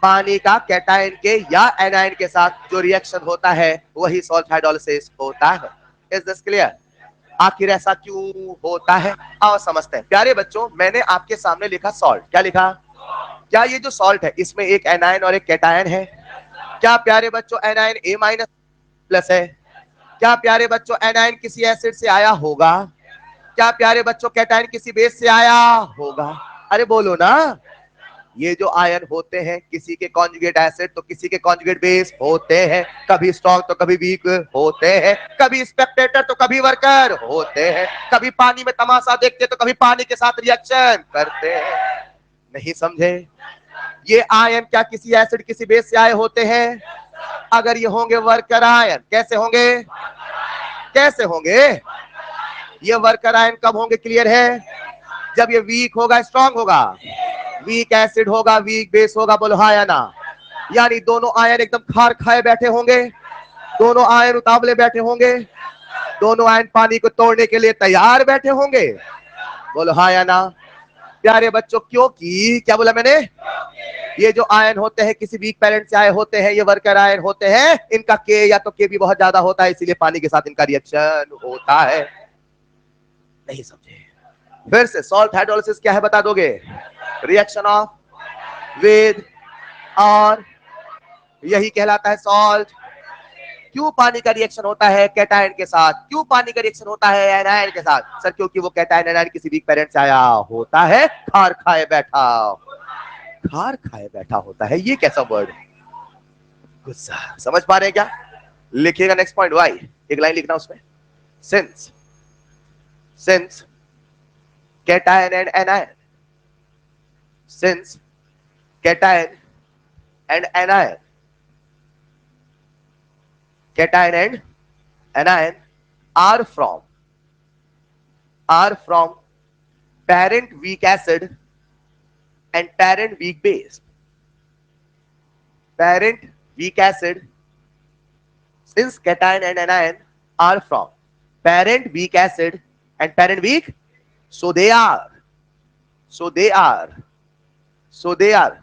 पानी का कैटायन के या एनायन के साथ जो रिएक्शन होता है वही सॉल्ट हाइड्रोलिसिस होता है। इज दिस क्लियर, आखिर ऐसा क्यों होता है, आओ समझते हैं। प्यारे बच्चों मैंने आपके सामने लिखा सॉल्ट, क्या लिखा, क्या ये जो सॉल्ट है इसमें एक एनायन और एक कैटायन है। क्या प्यारे बच्चों एनायन A- प्लस है। क्या प्यारे बच्चों एनायन किसी एसिड से आया होगा। क्या प्यारे बच्चों कैटायन किसी बेस से आया होगा। अरे बोलो ना, ये जो आयन होते हैं किसी के कॉन्जुगेट एसिड तो किसी के कॉन्जुगेट बेस होते हैं, कभी स्ट्रॉन्ग तो कभी वीक होते हैं, कभी स्पेक्टेटर तो कभी वर्कर होते हैं, कभी पानी में तमाशा देखते तो कभी पानी के साथ रिएक्शन करते हैं। नहीं समझे, ये आयन क्या किसी एसिड किसी बेस से आए होते हैं। अगर ये होंगे वर्कर आयन, कैसे होंगे, कैसे होंगे, ये वर्कर आयन कब होंगे, क्लियर है, जब ये वीक होगा स्ट्रॉन्ग होगा, वीक एसिड होगा वीक बेस होगा, बोलो हाँ या ना। यानी दोनों आयन एकदम खार खाए बैठे होंगे, दोनों आयन उतावले बैठे होंगे, दोनों आयन पानी को तोड़ने के लिए तैयार बैठे होंगे, बोलो हाँ या ना। प्यारे बच्चों क्योंकि, क्या बोला मैंने, ये जो आयन होते हैं किसी वीक पैरेंट से आए होते हैं, ये वर्कर आयन होते हैं, इनका के या तो के भी बहुत ज्यादा होता है, इसीलिए पानी के साथ इनका रिएक्शन होता है। नहीं समझे, फिर से सॉल्ट हाइड्रोलिसिस क्या है बता दोगे, रिएक्शन ऑफ विद और, यही कहलाता है सॉल्ट। क्यों पानी का रिएक्शन होता है कैटायन के साथ, क्यों पानी का रिएक्शन होता है एनायन के साथ, सर क्योंकि वो कैटायन एनायन किसी वीक पैरेंट से आया होता है, खार खाए बैठा, खार खाए बैठा होता है, ये कैसा वर्ड है? गुस्सा। समझ पा रहे हैं क्या? लिखिएगा नेक्स्ट पॉइंट वाई, एक लाइन लिखना उसमें। Since cation and anion, since cation and anion, cation and anion are from parent weak acid and parent weak base. Parent weak acid, since cation and anion are from parent weak acid and parent weak, so they are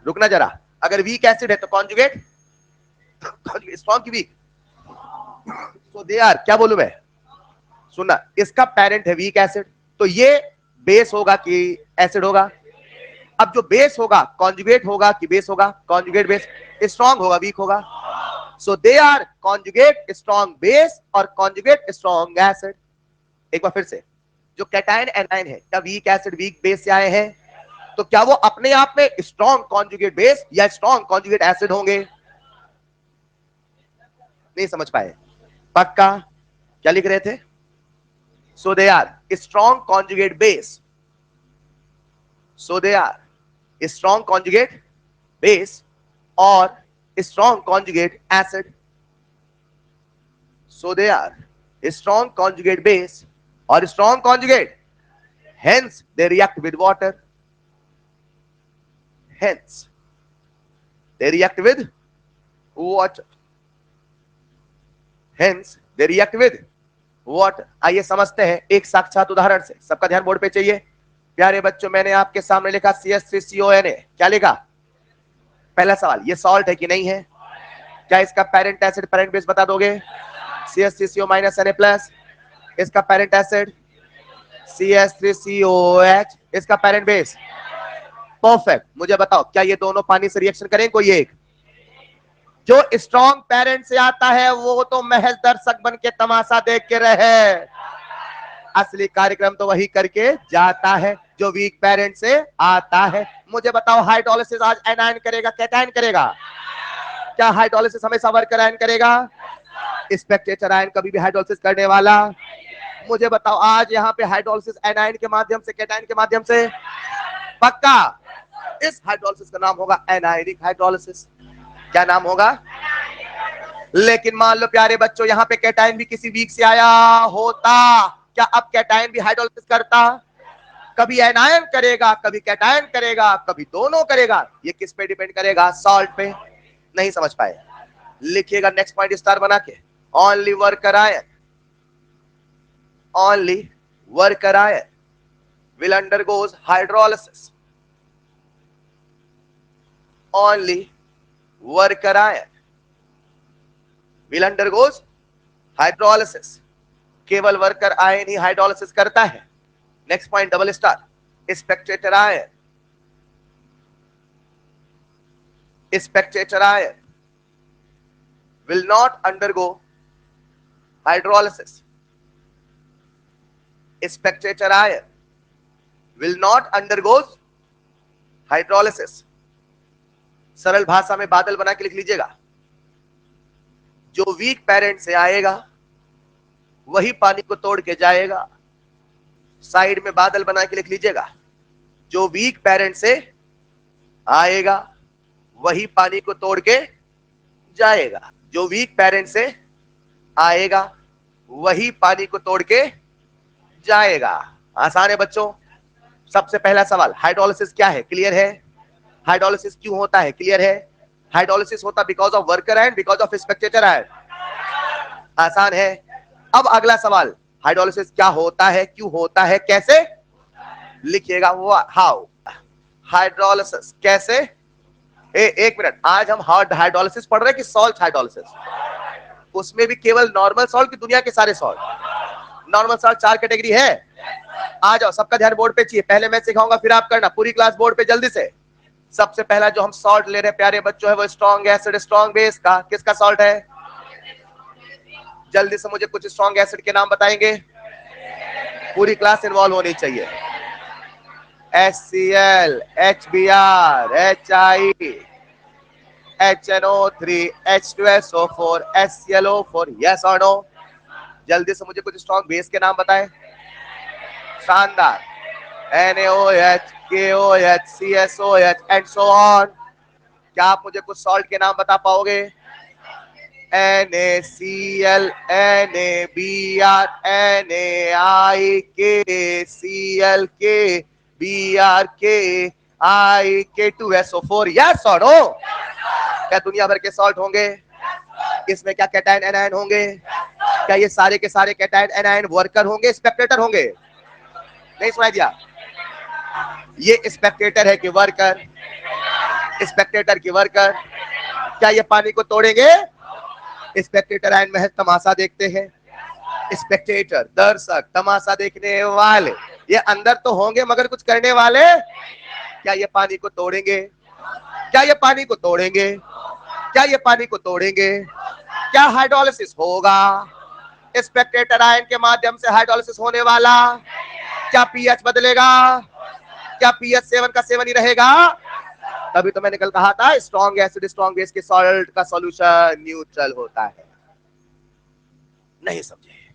रुकना जरा, अगर weak acid है तो conjugate strong की week, so they are, क्या बोलूं मैं, सुनना, इसका पेरेंट है वीक एसिड, तो ये बेस होगा कि एसिड होगा? अब जो बेस होगा कॉन्जुगेट होगा कि बेस होगा? Conjugate base. स्ट्रॉन्ग होगा वीक होगा? So they are conjugate strong base और कॉन्जुगेट स्ट्रॉन्ग एसिड। एक बार फिर से, जो कैटायन एनायन है क्या वीक एसिड वीक बेस से आए हैं? तो क्या वो अपने आप में स्ट्रॉन्ग कॉन्जुगेट बेस या स्ट्रॉन्ग कॉन्जुगेट एसिड होंगे? नहीं समझ पाए? पक्का? क्या लिख रहे थे? So they are strong conjugate base. So they are strong conjugate base or strong conjugate acid. So they are strong conjugate base or strong conjugate. Hence they react with water. Hence they react with water. Hence they react with water. आइए समझते हैं एक साक्षात उदाहरण से। सबका ध्यान board पे चाहिए। प्यारे बच्चों, मैंने आपके सामने लिखा CH3CONA। क्या लिखा? पहला सवाल, ये सॉल्ट है कि नहीं है? क्या इसका पेरेंट एसिड पेरेंट बेस बता दोगे? CH3CO-Na+। इसका पेरेंट एसिड CH3COH। इसका पेरेंट बेस परफेक्ट। मुझे बताओ, क्या ये दोनों पानी से रिएक्शन करें? कोई एक? जो स्ट्रॉन्ग पेरेंट से आता है वो तो महज दर्शक बन के तमाशा देख के रहे, असली कार्यक्रम तो वही करके जाता है जो वीक पेरेंट से आता है। मुझे बताओ, हाइड्रोलिसिस आज एनायन करेगा कैटायन करेगा? क्या हाइड्रोलिसिस हमेशा वर्कर आयन करेगा? स्पेक्टेटर आयन कभी भी हाइड्रोलिसिस करने वाला? मुझे बताओ, आज यहाँ पे हाइड्रोलिसिस एनायन के माध्यम से कैटायन के माध्यम से? पक्का? इस हाइड्रोलिसिस का नाम होगा एनायनिक हाइड्रोलिसिस। क्या नाम होगा? लेकिन मान लो प्यारे बच्चों, यहाँ पे कैटायन भी किसी वीक से आया होता, क्या अब कैटायन भी हाइड्रोलिसिस करता? कभी एनायन करेगा, कभी कैटायन करेगा, कभी दोनों करेगा। ये किस पे डिपेंड करेगा? सॉल्ट पे। नहीं समझ पाए? लिखिएगा नेक्स्ट पॉइंट स्टार बना के। Only worker ion will undergoes hydrolysis. Only worker ion will undergoes hydrolysis. केवल वर्कर आयन ही हाइड्रोलिसिस करता है। Next point double star, Spectator ion will not undergo hydrolysis. Spectator ion will not undergoes hydrolysis. सरल भाषा में बादल बना के लिख लीजिएगा। जो वीक पेरेंट से आएगा वही पानी को तोड़ के जाएगा। साइड में बादल बना के लिख लीजिएगा। जो वीक पेरेंट से आएगा वही पानी को तोड़ के जाएगा। जो वीक पेरेंट से आएगा वही पानी को तोड़ के जाएगा। आसान है बच्चों। सबसे पहला सवाल, हाइड्रोलिसिस क्या है? क्लियर है? हाइड्रोलिसिस क्यों होता है? क्लियर है? हाइड्रोलिसिस होता because of worker ion, because of Spectator ion. आसान है। अब अगला सवाल, हाइड्रोलिसिस क्या होता है, क्यों होता है, कैसे? लिखिएगा हाउ। हाइड्रोलिसिस कैसे? एक मिनट, आज हम हाइड्रोलिसिस पढ़ रहे हैं कि सॉल्ट हाइड्रोलिसिस? उसमें भी केवल नॉर्मल सॉल्ट की दुनिया के सारे सॉल्ट? नॉर्मल सॉल्ट 4 कैटेगरी है। आ जाओ, सबका ध्यान बोर्ड पे चाहिए। पहले मैं सिखाऊंगा फिर आप करना। पूरी क्लास बोर्ड पे जल्दी से। सबसे पहला जो हम सॉल्ट ले रहे हैं प्यारे बच्चों है वो स्ट्रॉन्ग एसिड स्ट्रॉन्ग बेस का। किसका सॉल्ट है? जल्दी से मुझे कुछ स्ट्रॉन्ग एसिड के नाम बताएंगे। पूरी क्लास इन्वॉल्व होनी चाहिए। HCl, HBr, HI, HNO3, H2SO4, HClO4, yes और नो? जल्दी से मुझे कुछ स्ट्रॉन्ग बेस के नाम बताएं। शानदार। NaOH, KOH, CSOH and so on. क्या आप मुझे कुछ सॉल्ट के नाम बता पाओगे? NaCl, NaBr, NaIK, ClK, BrK, IK2SO4, yes और नो? क्या दुनिया भर के सॉल्ट होंगे? इसमें क्या कैटायन एनायन होंगे? क्या ये सारे के सारे कैटायन एनायन वर्कर होंगे, स्पेक्टेटर होंगे? नहीं सुनाई दिया? ये स्पेक्टेटर है कि वर्कर? स्पेक्टेटर की वर्कर। क्या ये पानी को तोड़ेंगे? स्पेक्टेटर आयन महज तमाशा देखते हैं। स्पेक्टेटर, दर्शक, तमाशा देखने वाले, ये अंदर तो होंगे मगर कुछ करने वाले। क्या ये पानी को तोड़ेंगे? क्या ये पानी को तोड़ेंगे? क्या ये पानी को तोड़ेंगे? क्या हाइड्रोलिसिस होगा? स्पेक्टेटर आयन के माध्यम से हाइड्रोलिसिस होने वाला। क्या पीएच बदलेगा? क्या पीएच 7 का 7 ही रहेगा? तभी तो मैंने कल कहा था स्ट्रॉन्ग एसिड स्ट्रॉन्ग बेस के सॉल्ट का सॉल्यूशन न्यूट्रल होता है। नहीं समझे?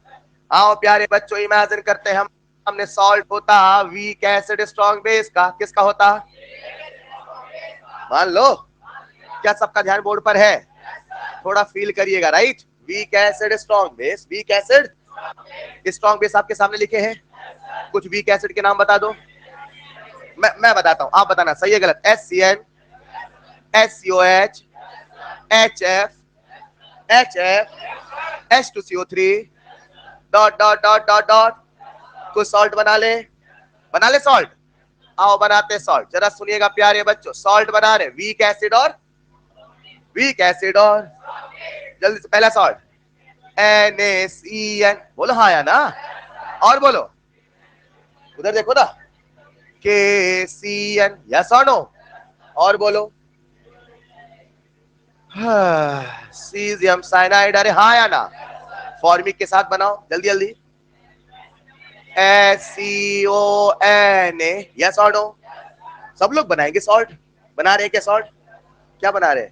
आओ प्यारे बच्चों, इमेजिन करते हैं हमने सॉल्ट होता वीक एसिड स्ट्रॉन्ग बेस का। किसका होता? मान लो। क्या सबका ध्यान बोर्ड पर है? थोड़ा फील करिएगा, right? Weak acid strong base, weak acid strong base आपके सामने लिखे हैं। कुछ वीक एसिड के नाम बता दो। मैं बताता हूं, आप बताना सही है गलत। HCN, HCOH, HF, HF, H2CO3, dot dot dot dot dot. कुछ सॉल्ट बना ले सॉल्ट। आओ बनाते सॉल्ट। जरा सुनिएगा प्यारे बच्चों, सॉल्ट बना रहे वीक एसिड और जल्दी से पहला सॉल्ट NaCN। बोलो हाँ या ना? और बोलो, उधर देखो ना, KCN, यस और नो? और बोलो सीजियम साइनाइड। अरे हाँ या ना? फॉर्मिक के साथ बनाओ जल्दी जल्दी। SCONA, यस और नो? सब लोग बनाएंगे सॉल्ट। बना रहे क्या सॉल्ट? क्या बना रहे?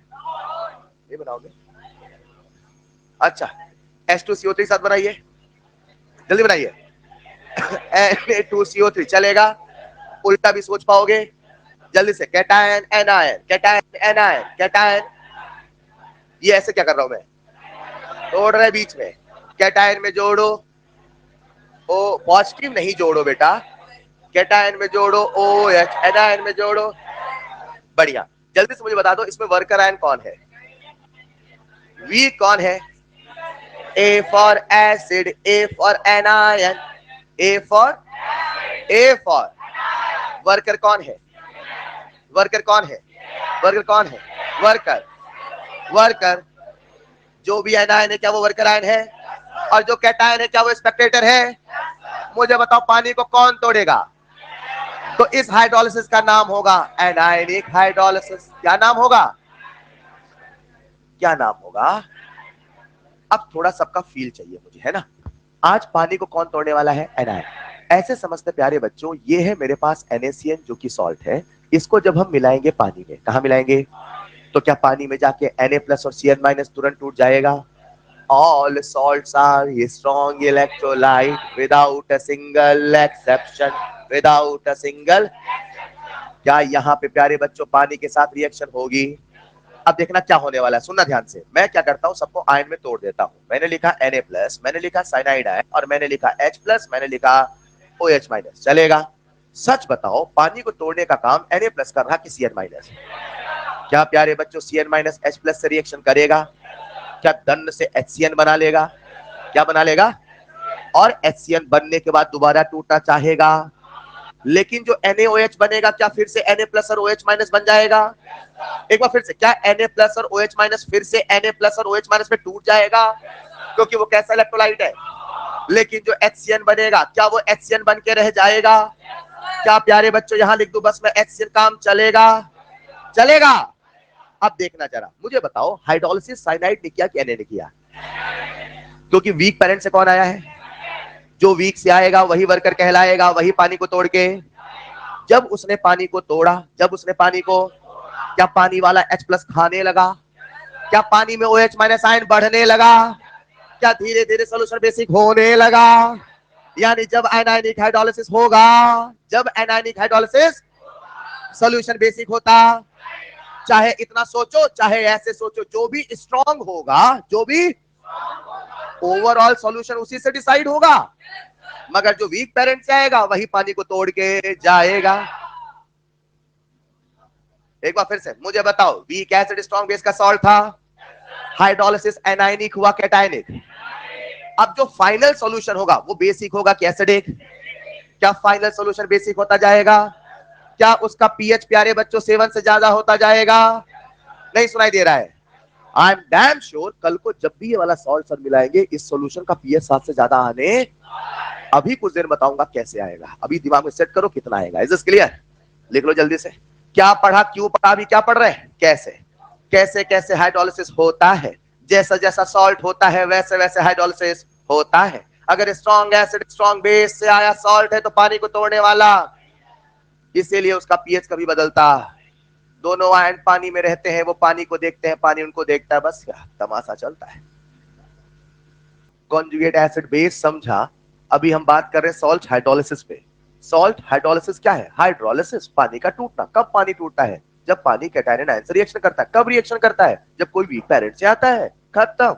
ये बनाओगे? अच्छा, H2CO3 साथ बनाइए, जल्दी बनाइए। Na2CO3 चलेगा? उल्टा भी सोच पाओगे? जल्दी से। Cation anion, cation anion, cation. ये ऐसे क्या कर रहा हूं मैं? तोड़ रहे बीच में। कैटायन में जोड़ो ओ, पॉजिटिव नहीं जोड़ो बेटा, कैटायन में जोड़ो OH, एनायन में जोड़ो। बढ़िया। जल्दी से मुझे बता दो, इसमें वर्कर आयन कौन है? वीक कौन है? A for acid, A for anion, A for worker कौन है? वर्कर कौन है? वर्कर कौन है? वर्कर जो भी एनायन है क्या वो वर्कर आयन है? और जो कैटायन है क्या वो स्पेक्टेटर है? मुझे बताओ पानी को कौन तोड़ेगा? तो इस हाइड्रोलिसिस का नाम होगा एनायनिक हाइड्रोलिसिस। क्या नाम होगा? क्या नाम होगा? अब थोड़ा सबका फील चाहिए मुझे, है ना? आज पानी को कौन तोड़ने वाला है? एनायन। ऐसे समझते प्यारे बच्चों, ये है मेरे पास NaCN जो कि सॉल्ट है। इसको जब हम मिलाएंगे पानी में, कहा मिलाएंगे? तो क्या पानी में जाके Na+ और Cn- तुरंत टूट जाएगा? All salts are strong electrolyte without a single exception, without a single। क्या यहाँ पे प्यारे बच्चों पानी के साथ रिएक्शन होगी? अब देखना क्या होने वाला है, सुनना ध्यान से। मैं क्या करता हूँ, सबको आयन में तोड़ देता हूँ। मैंने लिखा Na+, मैंने लिखा साइनाइड आयन, और मैंने लिखा H+, मैंने लिखा OH-। चलेगा? सच बताओ, पानी को तोड़ने का काम Na+ कर रहा कि Cn-? क्या प्यारे बच्चों Cn- H+ से रिएक्शन करेगा? क्या दंड से HCN बना लेगा? क्या बना लेगा? और HCN बनने के बाद दोबारा टूटना चाहेगा, लेकिन जो NaOH बनेगा क्या फिर से Na+ और OH- बन जाएगा? एक बार फिर से, क्या Na+ और OH- फिर से Na+ और OH- में टूट जाएगा? क्योंकि वो कैसा इलेक्ट्रोलाइट है। लेकिन जो HCN बनेगा क्या वो HCN बन के रह जाएगा? क्या प्यारे बच्चों यहां लिख दूं बस में HCN, काम चलेगा? चलेगा? अब देखना जरा, मुझे बताओ हाइड्रोलिसिस साइनाइड ने किया कि Na ने किया? क्योंकि वीक पेरेंट से कौन आया है? जो वीक से आएगा वही वर्कर कहलाएगा, वही पानी को तोड़ के जब उसने पानी को तोड़ा, जब उसने पानी को, क्या पानी वाला H+ खाने लगा? क्या पानी में OH- आयन बढ़ने लगा? क्या धीरे धीरे सोल्यूशन बेसिक होने लगा? यानी जब एनायनिक हाइड्रोलिसिस होगा, जब एनायनिक हाइड्रोलिसिस सोल्यूशन बेसिक होता, चाहे इतना सोचो चाहे ऐसे सोचो, जो भी स्ट्रांग होगा, जो भी ओवरऑल सॉल्यूशन उसी से डिसाइड होगा, मगर जो वीक पेरेंट से आएगा वही पानी को तोड़ के जाएगा। एक बार फिर से मुझे बताओ, वीक एसिड स्ट्रांग बेस का सॉल्ट था, हाइड्रोलिसिस एनायनिक हुआ कैटायनिक। अब जो फाइनल सॉल्यूशन होगा वो बेसिक होगा कि एसिडिक? क्या फाइनल सॉल्यूशन बेसिक होता जाएगा? क्या उसका पीएच प्यारे बच्चों 7 से ज्यादा होता जाएगा? नहीं सुनाई दे रहा है? आई एम डैम श्योर कल को जब भी ये वाला सॉल्ट सर मिलाएंगे, इस सॉल्यूशन का पीएच 7 से ज्यादा आने, अभी कुछ देर बताऊंगा कैसे आएगा, अभी दिमाग में सेट करो कितना आएगा। Is this clear? लिख लो जल्दी से। क्या पढ़ा, क्यों पढ़ा, अभी क्या पढ़ रहे हैं, कैसे कैसे कैसे हाइड्रोलिसिस होता है। जैसा जैसा सॉल्ट होता है वैसे वैसे हाइड्रोलिसिस होता है। अगर स्ट्रॉन्ग एसिड स्ट्रॉन्ग बेस से आया सॉल्ट है तो पानी को तोड़ने वाला, इसीलिए उसका पीएच कभी बदलता। दोनों आयन पानी में रहते हैं, वो पानी को देखते हैं, पानी उनको देखता है, बस क्या तमाशा चलता है। कॉन्जुगेट एसिड बेस समझा। अभी हम बात कर रहे हैं सॉल्ट हाइड्रोलिसिस पे। सॉल्ट हाइड्रोलिसिस क्या है? हाइड्रोलिसिस, पानी का टूटना। कब पानी टूटता है? जब पानी कैटायन आयन से रिएक्शन करता है। कब रिएक्शन करता है? जब कोई वीक पेरेंट से आता है। खत्म।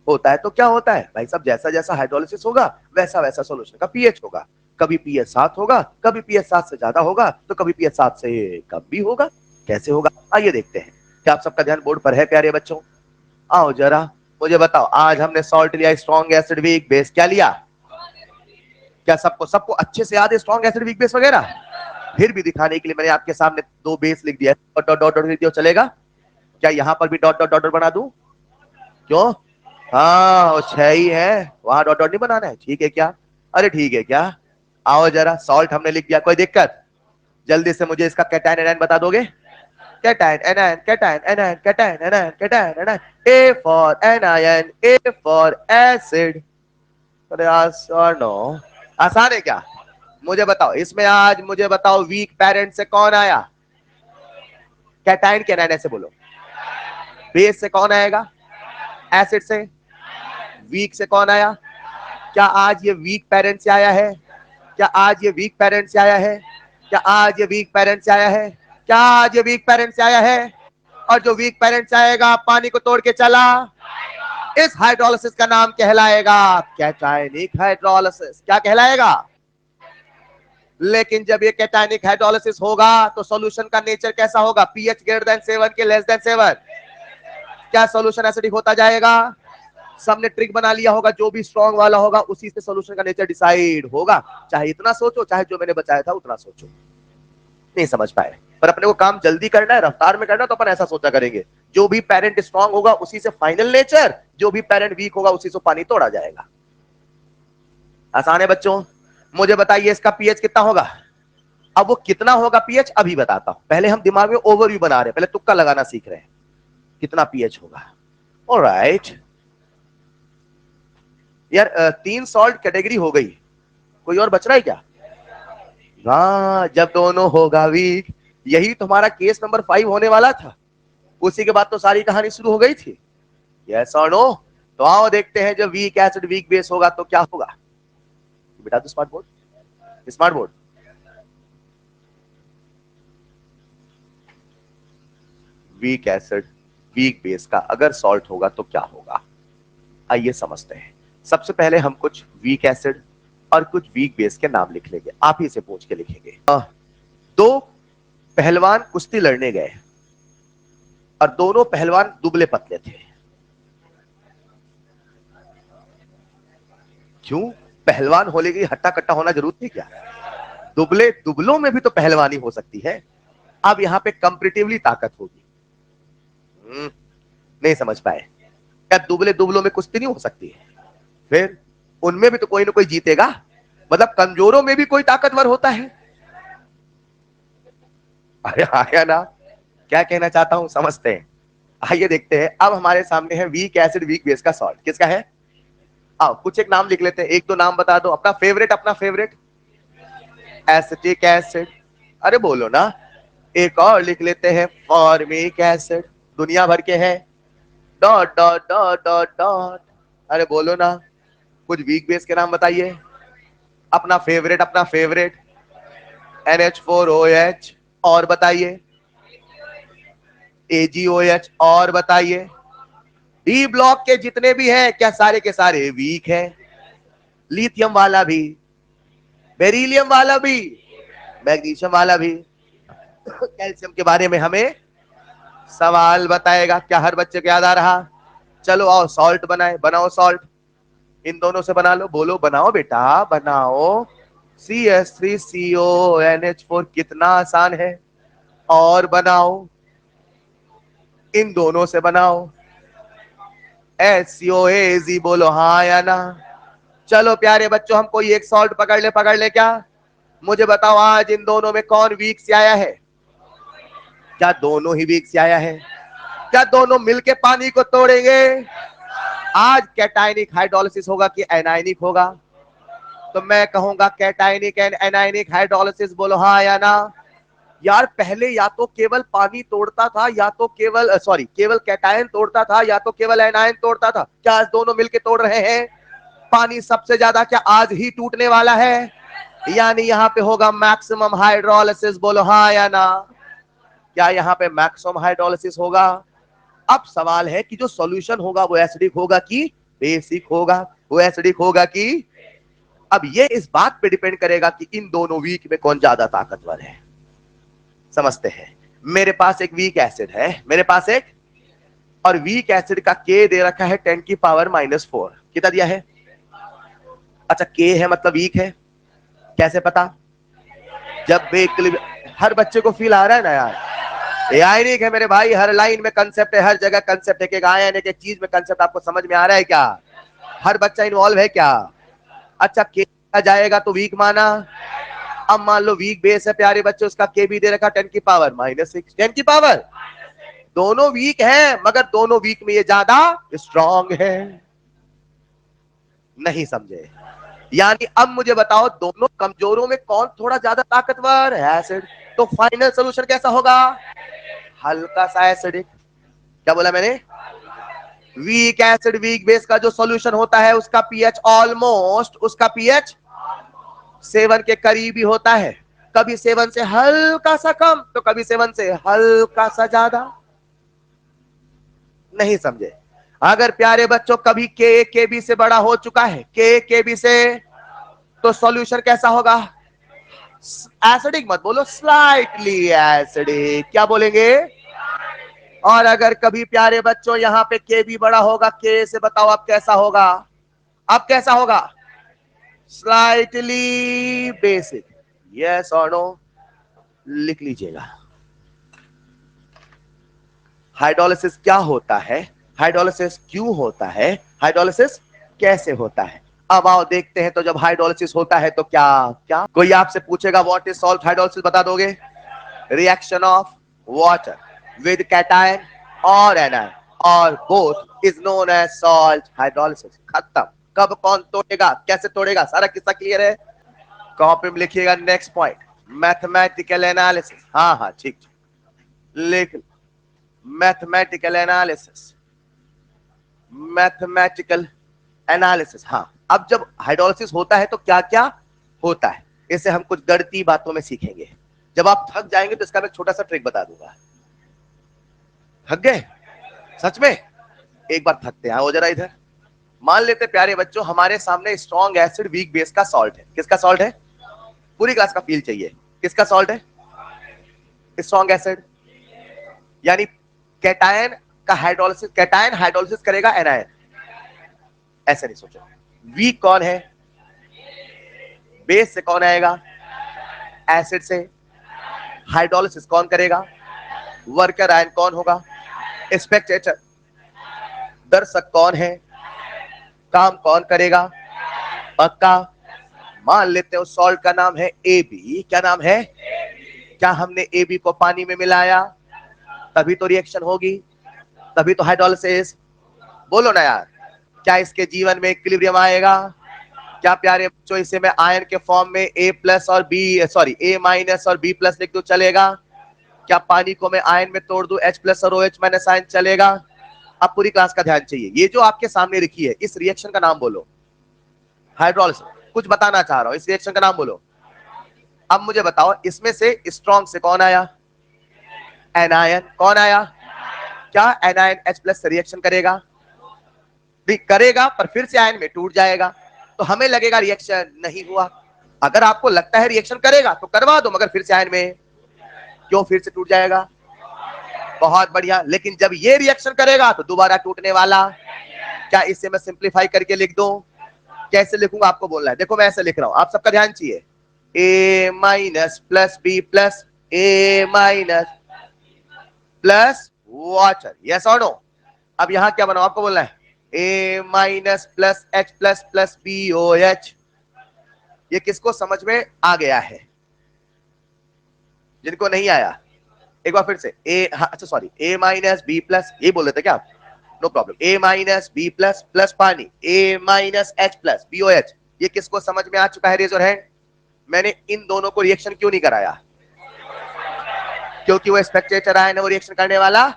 होता है तो क्या होता है भाई साहब, जैसा जैसा हाइड्रोलिसिस होगा वैसा वैसा सॉल्यूशन का पीएच होगा। कभी पीएच 7 होगा, कभी पीएच 7 से ज्यादा होगा, तो कभी पीएच 7 से कम भी होगा। कैसे होगा आइए देखते हैं। क्या आप सबका ध्यान बोर्ड पर है प्यारे बच्चों? आओ जरा मुझे बताओ, आज हमने सॉल्ट लिया, स्ट्रॉन्ग एसिड वीक बेस, क्या लिया? क्या सबको सबको अच्छे से याद है स्ट्रॉन्ग एसिड वीक बेस वगैरह? फिर भी दिखाने के लिए मैंने आपके सामने 2 बेस लिख दिया, डॉट डॉट डॉट लिख दिया, चलेगा? क्या यहां पर भी डॉट डॉट डॉट बना दूं? क्यों? हाँ वो 6 ही है, वहां डॉट डॉट नहीं बनाना है, ठीक है क्या? अरे ठीक है क्या? आओ जरा, सॉल्ट हमने लिख दिया, कोई दिक्कत? जल्दी से मुझे इसका कैटायन एनायन बता दोगे? Cation anion, cation anion, cation anion, cation anion. A for anion, A for acid. अरे यार नो, आसान है क्या? मुझे बताओ इसमें, आज मुझे बताओ वीक पेरेंट से कौन आया? कैटायन के एनायन से बोलो। बेस से कौन आएगा? एसिड से। वीक से कौन आया? क्या आज ये वीक पेरेंट से आया है? क्या आज ये वीक पेरेंट से आया है? क्या आज ये वीक पेरेंट से आया है? क्या आज ये वीक पेरेंट से आया है? और जो वीक पेरेंट से आएगा पानी को तोड़ के चला, इस हाइड्रोलिसिस का नाम कहलाएगा कैटायनिक हाइड्रोलिसिस। क्या कहलाएगा? लेकिन जब ये कैटायनिक हाइड्रोलिसिस होगा तो सॉल्यूशन का नेचर कैसा होगा? पीएच ग्रेटर देन 7 के लेस देन 7। क्या सॉल्यूशन एसिडिक होता जाएगा? सबने ट्रिक बना लिया होगा, जो भी स्ट्रॉन्ग वाला होगा उसी से सॉल्यूशन का नेचर डिसाइड होगा। चाहे इतना सोचो चाहे जो मैंने बताया था उतना सोचो। नहीं समझ पाए, पर अपने को काम जल्दी करना है, रफ्तार में करना है, तो अपन ऐसा सोचा करेंगे, जो भी पेरेंट स्ट्रॉन्ग होगा उसी से फाइनल नेचर, जो भी पेरेंट वीक होगा उसी से पानी तोड़ा जाएगा। आसान है बच्चों? मुझे बताइए इसका पीएच कितना होगा? अब वो कितना होगा पीएच अभी बताता हूं, पहले हम दिमाग में ओवरव्यू बना रहे हैं, पहले तुक्का लगाना सीख रहे हैं कितना पीएच होगा। ऑलराइट यार, 3 सॉल्ट कैटेगरी हो गई, कोई और बच रहा है क्या? हाँ, जब दोनों होगा वीक, यही तुम्हारा केस नंबर 5 होने वाला था, उसी के बाद तो सारी कहानी शुरू हो गई थी। यस और नो? तो आओ देखते हैं जब वीक एसिड वीक बेस होगा तो क्या होगा। बेटा तो smart board, smart board. Weak acid weak base का अगर सॉल्ट होगा तो क्या होगा, आइए समझते हैं। सबसे पहले हम कुछ वीक एसिड और कुछ वीक बेस के नाम लिख लेंगे, आप ही से पूछ के लिखेंगे। 2 पहलवान कुश्ती लड़ने गए और दोनों पहलवान दुबले पतले थे। क्यों? पहलवान होने की हट्टा कट्टा होना जरूरी थी क्या? दुबले दुबलों में भी तो पहलवानी हो सकती है। अब यहां पे कंपैरेटिवली ताकत होगी। नहीं समझ पाए? क्या दुबले दुबलों में कुश्ती नहीं हो सकती है? फिर उनमें भी तो कोई ना कोई जीतेगा, मतलब कमजोरों में भी कोई ताकतवर होता है। अरे आया ना, क्या कहना चाहता हूं समझते हैं। आइए देखते हैं, अब हमारे सामने है वीक एसिड वीक बेस का सॉल्ट, किसका है? आओ कुछ एक नाम लिख लेते हैं, एक दो नाम बता दो अपना फेवरेट, अपना फेवरेट। एसिटिक एसिड, अरे बोलो ना। एक और लिख लेते हैं, फॉर्मिक एसिड, दुनिया भर के हैं, dot dot dot dot dot. अरे बोलो ना, कुछ वीक बेस के नाम बताइए, अपना फेवरेट, अपना फेवरेट। NH4OH, और बताइए। AgOH, और बताइए। डी ब्लॉक के जितने भी हैं, क्या सारे के सारे वीक है? लिथियम वाला भी, बेरिलियम वाला भी, मैग्नीशियम वाला भी। कैल्शियम के बारे में हमें सवाल बताएगा, क्या हर बच्चे को याद आ रहा? चलो आओ सॉल्ट बनाए, बनाओ सॉल्ट, इन दोनों से बना लो, बोलो बनाओ बेटा बनाओ। CH3CONH4, कितना आसान है। और बनाओ, इन दोनों से बनाओ। HCOAZ, बोलो हाँ या ना। चलो प्यारे बच्चों, हम कोई एक सॉल्ट पकड़ ले क्या? मुझे बताओ आज इन दोनों में कौन वीक से आया है? क्या दोनों ही वीक से आया है? क्या दोनों मिलके पानी को तोड़ेंगे? आज कैटायनिक हाइड्रोलिसिस होगा कि एनायनिक होगा? तो मैं कहूंगा कैटायनिक एंड एनायनिक हाइड्रोलिसिस, बोलो हाँ या ना। यार पहले या तो केवल पानी तोड़ता था, या तो केवल केवल कैटायन तोड़ता था, या तो केवल एनायन तोड़ता था। क्या आज दोनों मिलके तोड़ रहे हैं? पानी सबसे ज्यादा क्या आज ही टूटने वाला है? यानी यहाँ पे होगा मैक्सिमम हाइड्रोलिसिस, बोलो हाँ या ना। क्या यहाँ पे मैक्सिमम हाइड्रोलिसिस होगा? अब सवाल है कि जो सॉल्यूशन होगा वो एसिडिक होगा कि बेसिक होगा? वो एसिडिक होगा कि? अब ये इस बात पे डिपेंड करेगा कि इन दोनों वीक में कौन ज्यादा ताकतवर है। समझते हैं? मेरे पास एक वीक एसिड है, मेरे पास एक, और वीक एसिड का के दे रखा है 10⁻⁻⁴। कितना दिया है? अच्छा, के है मतलब वीक है, कैसे पता? जब भी हर बच्चे को फील आ रहा है ना यार, ये आयनिक है मेरे भाई, हर लाइन में कंसेप्ट है, हर जगह कंसेप्ट है, एक आयन एक चीज में कंसेप्ट आपको समझ में आ रहा है क्या? हर बच्चा इन्वॉल्व है क्या? अच्छा, के जाएगा तो वीक माना। अब मान लो वीक बेस है प्यारे बच्चे, उसका के भी दे रखा 10⁻⁻�6, 10 दोनों वीक है, मगर दोनों वीक में ये ज्यादा स्ट्रांग है। नहीं समझे? यानी अब मुझे बताओ दोनों कमजोरों में कौन थोड़ा ज्यादा ताकतवर है? एसिड। तो फाइनल सोल्यूशन कैसा होगा? हल्का सा एसिडिक। क्या बोला मैंने? वीक एसिड वीक बेस का जो सॉल्यूशन होता है उसका पीएच ऑलमोस्ट, उसका पीएच 7 के करीब ही होता है। कभी 7 से हल्का सा कम, तो कभी 7 से हल्का सा ज्यादा। नहीं समझे? अगर प्यारे बच्चों कभी के बी से बड़ा हो चुका है, के बी से, तो सॉल्यूशन कैसा होगा? एसिडिक मत बोलो, स्लाइटली एसिडिक। क्या बोलेंगे? और अगर कभी प्यारे बच्चों यहां पे के भी बड़ा होगा के से, बताओ अब कैसा होगा? अब कैसा होगा? Slightly basic. यस और नो? लिख लीजिएगा। हाइड्रोलिसिस क्या होता है, हाइड्रोलिसिस क्यों होता है, हाइड्रोलिसिस कैसे होता है? अब आओ देखते हैं। तो जब हाइड्रोलिसिस होता है तो क्या क्या कोई आपसे पूछेगा व्हाट इज सॉल्ट हाइड्रोलिसिस, बता दोगे? Reaction of water with cation और एनायन और both is known as salt hydrolysis. खत्म। कब कौन तोड़ेगा, कैसे तोड़ेगा, सारा किस्सा क्लियर है। कॉपी में लिखिएगा नेक्स्ट पॉइंट, मैथमेटिकल एनालिसिस। हाँ हाँ ठीक, लिख। Mathematical analysis, mathematical analysis. हाँ, अब जब हाइड्रोलिसिस होता है तो क्या क्या होता है, इसे हम कुछ गणितीय बातों में सीखेंगे। जब आप थक जाएंगे तो इसका मैं छोटा सा ट्रिक बता दूंगा। थक गए सच में? एक बार थकते हैं, आओ जरा इधर। मान लेते प्यारे बच्चों हमारे सामने स्ट्रॉन्ग एसिड वीक बेस का सॉल्ट है। किसका सॉल्ट है? पूरी क्लास का फील चाहिए। किसका सॉल्ट है? Strong acid. यानी कैटायन का हाइड्रोलिसिस, कैटायन हाइड्रोलिसिस करेगा एनायन। ऐसे नहीं सोचो। वीक कौन है? बेस से कौन आएगा? एसिड से। हाइड्रोलिसिस कौन करेगा? वर्कर आयन कौन होगा? स्पेक्टेटर। दर्शक कौन है? काम कौन करेगा? पक्का? मान लेते हो सॉल्ट का नाम है ए बी। क्या नाम है? क्या हमने ए बी को पानी में मिलाया? तभी तो रिएक्शन होगी, तभी तो हाइड्रोलिसिस। बोलो ना यार, क्या इसके जीवन में इक्विलिब्रियम आएगा? क्या प्यारे बच्चों, इसे मैं आयन के फॉर्म में ए प्लस और बी सॉरी ए माइनस और बी प्लस लिख दूं, चलेगा? क्या पानी को मैं आयन में तोड़ दूं, एच प्लस और ओ एच माइनस आयन, चलेगा? अब पूरी क्लास का ध्यान चाहिए। ये जो आपके सामने लिखी है इस रिएक्शन का नाम बोलो, हाइड्रोलिसिस। कुछ बताना चाह रहा हूं, इस रिएक्शन का नाम बोलो। अब मुझे बताओ, इसमें से स्ट्रॉन्ग से कौन आया? एनायन। कौन आया? क्या एनायन H प्लस से रिएक्शन करेगा? भी करेगा, पर फिर से आयन में टूट जाएगा, तो हमें लगेगा रिएक्शन नहीं हुआ। अगर आपको लगता है रिएक्शन करेगा तो करवा दो, मगर फिर से आयन में क्यों फिर से टूट जाएगा? बहुत बढ़िया। लेकिन जब ये रिएक्शन करेगा तो दोबारा टूटने वाला। क्या इसे मैं सिंप्लीफाई करके लिख दूं? कैसे लिखूंगा आपको बोलना है। देखो मैं ऐसे लिख रहा हूं, आप सबका ध्यान चाहिए। A minus plus B plus A minus plus water, yes और नो? अब यहां क्या बनाओ, आपको बोलना है A minus plus H plus plus B O H. ये किसको समझ में आ गया है? जिनको नहीं आया एक बार फिर से। ए अच्छा sorry, A minus B plus, ये बोल रहे थे क्या आप? No problem. A minus B plus plus पानी A minus H plus B O H, ये किसको समझ में आ चुका है? Raise your hand. मैंने इन दोनों को रिएक्शन क्यों नहीं कराया? क्योंकि वो स्पेक्टेटर आया ना, वो रिएक्शन करने वाला।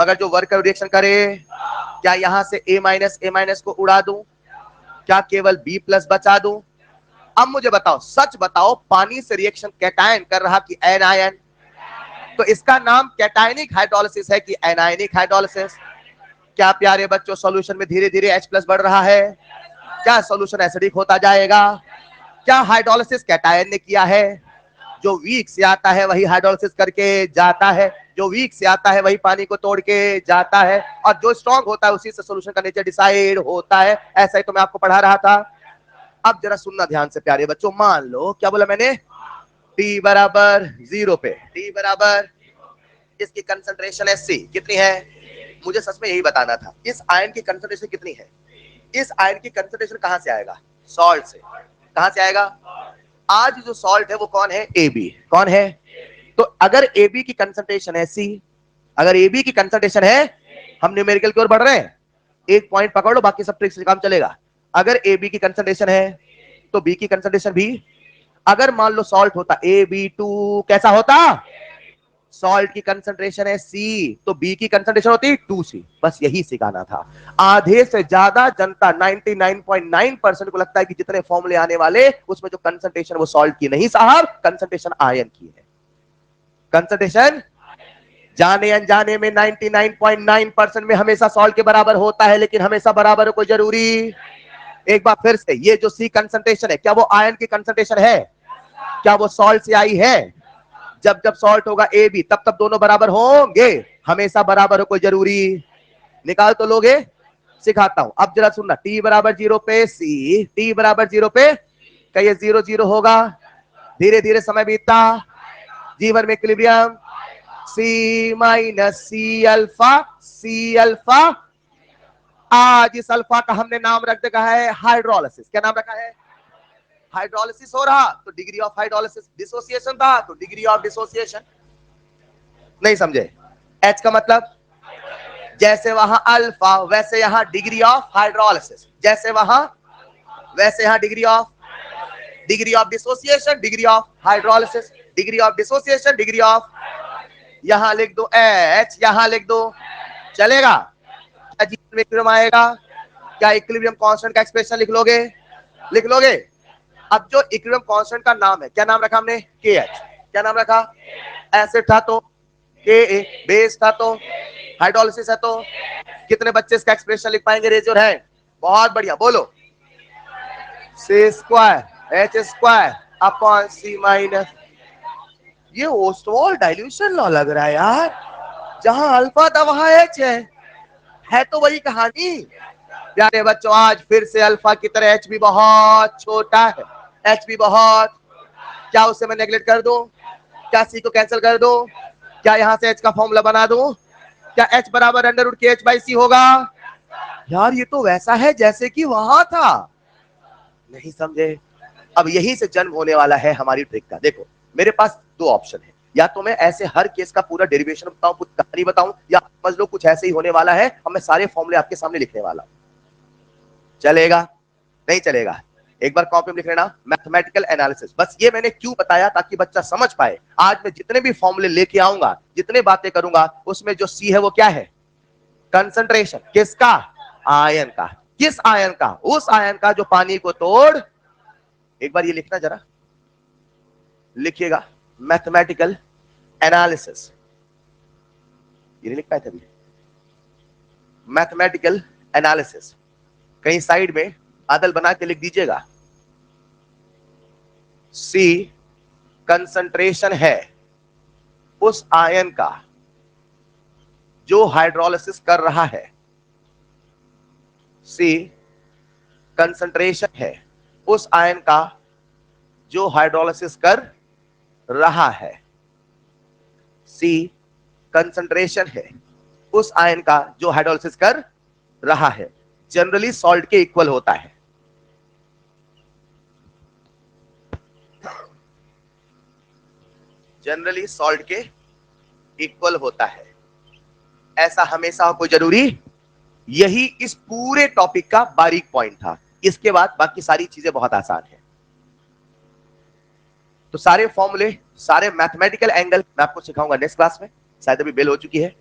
मगर जो वर्कर रिएक्शन करे, क्या यहां से ए माइनस को उड़ा दूं? क्या केवल बी प्लस बचा दूं? अब मुझे बताओ, सच बताओ, पानी से रिएक्शन कैटायन कर रहा कि एनायन? तो इसका नाम कैटायनिक हाइड्रोलिसिस है कि एनायनिक हाइड्रोलिसिस? क्या प्यारे बच्चों, सॉल्यूशन में धीरे धीरे H प्लस बढ़ रहा है? क्या सॉल्यूशन एसिडिक होता जाएगा? क्या हाइड्रोलिसिस कैटायन ने किया है? जो वीक से आता है वही हाइड्रोलिसिस करके जाता है, जो वीक से आता है वही पानी को तोड़ के जाता है, और जो स्ट्रॉन्ग होता है उसी से सॉल्यूशन का नेचर डिसाइड होता है। ऐसा ही तो मैं आपको पढ़ा रहा था। अब जरा सुनना ध्यान से प्यारे बच्चों। मान लो, क्या बोला मैंने? T बराबर 0 पे, T बराबर, इसकी कंसंट्रेशन है C, कितनी है? मुझे सच में यही बताना था, इस आयन की कंसंट्रेशन कितनी है? इस आयन की कंसंट्रेशन कहां से आएगा? सॉल्ट से। कहां से आएगा? आज जो सॉल्ट है वो कौन है? AB। कौन है? तो अगर AB की कंसंट्रेशन है C, अगर AB की कंसंट्रेशन है, हम न्यूमेरिकल की ओर बढ़ रहे हैं, एक पॉइंट पकड़ लो, बाकी सब ट्रिक्स से काम चलेगा। अगर AB की कंसंट्रेशन है तो B की कंसंट्रेशन भी। अगर मान लो सॉल्ट होता AB2, कैसा होता? सॉल्ट की कंसंट्रेशन है C, तो B की कंसंट्रेशन होती 2C। बस यही सिखाना था। आधे से ज्यादा जनता 99.9% को लगता है कि जितने फॉर्मूले आने वाले उसमें जो कंसंट्रेशन वो सॉल्ट की नहीं साहब, कंसंट्रेशन आयन की है। कंसंट्रेशन जाने अनजाने में 99.9% में हमेशा सॉल्ट के बराबर होता है, लेकिन हमेशा बराबर कोई जरूरी। एक बार फिर से, ये जो C कंसंट्रेशन है, क्या वो आयन की कंसंट्रेशन है? क्या वो सॉल्ट से आई है? जब जब सॉल्ट होगा AB, तब तब दोनों बराबर होंगे, हमेशा बराबर हो कोई जरूरी। निकाल तो लोगे? सिखाता हूं। अब जरा सुनना, T बराबर 0 पे C, T बराबर 0 पे, क्या ये 0 0 होगा? धीरे धीरे समय बीतता, जीवन में equilibrium, C minus C alpha, C alpha. आज इस अल्फा का हमने नाम रख दिया है हाइड्रोलिसिस। क्या नाम रखा है? हाइड्रोलिसिस हो रहा तो डिग्री ऑफ हाइड्रोलिसिस, डिसोसिएशन था तो डिग्री ऑफ डिसोसिएशन। नहीं समझे? H का मतलब, जैसे वहां अल्फा वैसे यहां डिग्री ऑफ हाइड्रोलिसिस, जैसे वहां वैसे यहां degree of dissociation, degree of hydrolysis, degree of dissociation, degree of, यहां लिख दो H, यहां लिख दो, चलेगा? क्या जीवन में इक्विलिब्रियम आएगा? क्या इक्विलिब्रियम कांस्टेंट का एक्सप्रेशन लिख लोगे? लिख लोगे? अब जो इक्विलिब्रियम कांस्टेंट का नाम है, क्या नाम रखा हमने? KH। क्या नाम रखा? एसिड था तो Ka, बेस था तो, हाइड्रोलिसिस है तो, कितने बच्चे इसका एक्सप्रेशन लिख पाएंगे? Raise your hand. बहुत बढ़िया, बोलो। C square H square upon C minus. ये ओस्टवॉल्ड डाइल्यूशन लॉ लग रहा है यार, जहां अल्फा था वहां H है तो वही कहानी। प्यारे बच्चों, आज फिर से अल्फा की तरह H भी बहुत छोटा है, H भी बहुत। क्या उसे मैं नेगलेक्ट कर दूं? क्या C को कैंसिल कर दूं? क्या यहां से H का फॉर्मूला बना दूं? क्या H बराबर under root KH by C होगा? यार ये तो वैसा है जैसे कि वहां था। नहीं समझे? अब यही से जन्म होने वाला है हमारी ट्रिक का। देखो मेरे पास दो ऑप्शन है, या तो मैं ऐसे हर केस का पूरा डेरिवेशन बताऊं, कुछ कहानी बताऊं, या समझ लो कुछ ऐसे ही होने वाला है और मैं सारे फॉर्मूले आपके सामने लिखने वाला हूं। चलेगा? नहीं चलेगा? एक बार कॉपी में लिख लेना, मैथमेटिकल एनालिसिस। बस ये मैंने क्यों बताया, ताकि बच्चा समझ पाए। आज मैं जितने भी फॉर्मूले लेके आऊंगा, जितने बातें करूंगा, उसमें जो सी है वो क्या है? कंसंट्रेशन। किसका? आयन का। किस आयन का? उस आयन का जो पानी को तोड़, एक बार ये लिखना जरा, लिखिएगा, मैथमेटिकल एनालिसिस। ये नहीं लिख पाए थे अभी? मैथमेटिकल एनालिसिस कहीं साइड में आदल बना के लिख दीजिएगा। सी कंसंट्रेशन है उस आयन का जो हाइड्रोलिसिस कर रहा है। सी कंसंट्रेशन है उस आयन का जो हाइड्रोलिसिस कर रहा है। सी कंसंट्रेशन है उस आयन का जो हाइड्रोलिसिस कर रहा है। जनरली सॉल्ट के इक्वल होता है। जनरली सॉल्ट के इक्वल होता है। ऐसा हमेशा हो कोई जरूरी? यही इस पूरे टॉपिक का बारीक पॉइंट था। इसके बाद बाकी सारी चीजें बहुत आसान है। तो सारे फॉर्मूले, सारे मैथमेटिकल एंगल मैं आपको सिखाऊंगा नेक्स्ट क्लास में। शायद अभी बेल हो चुकी है।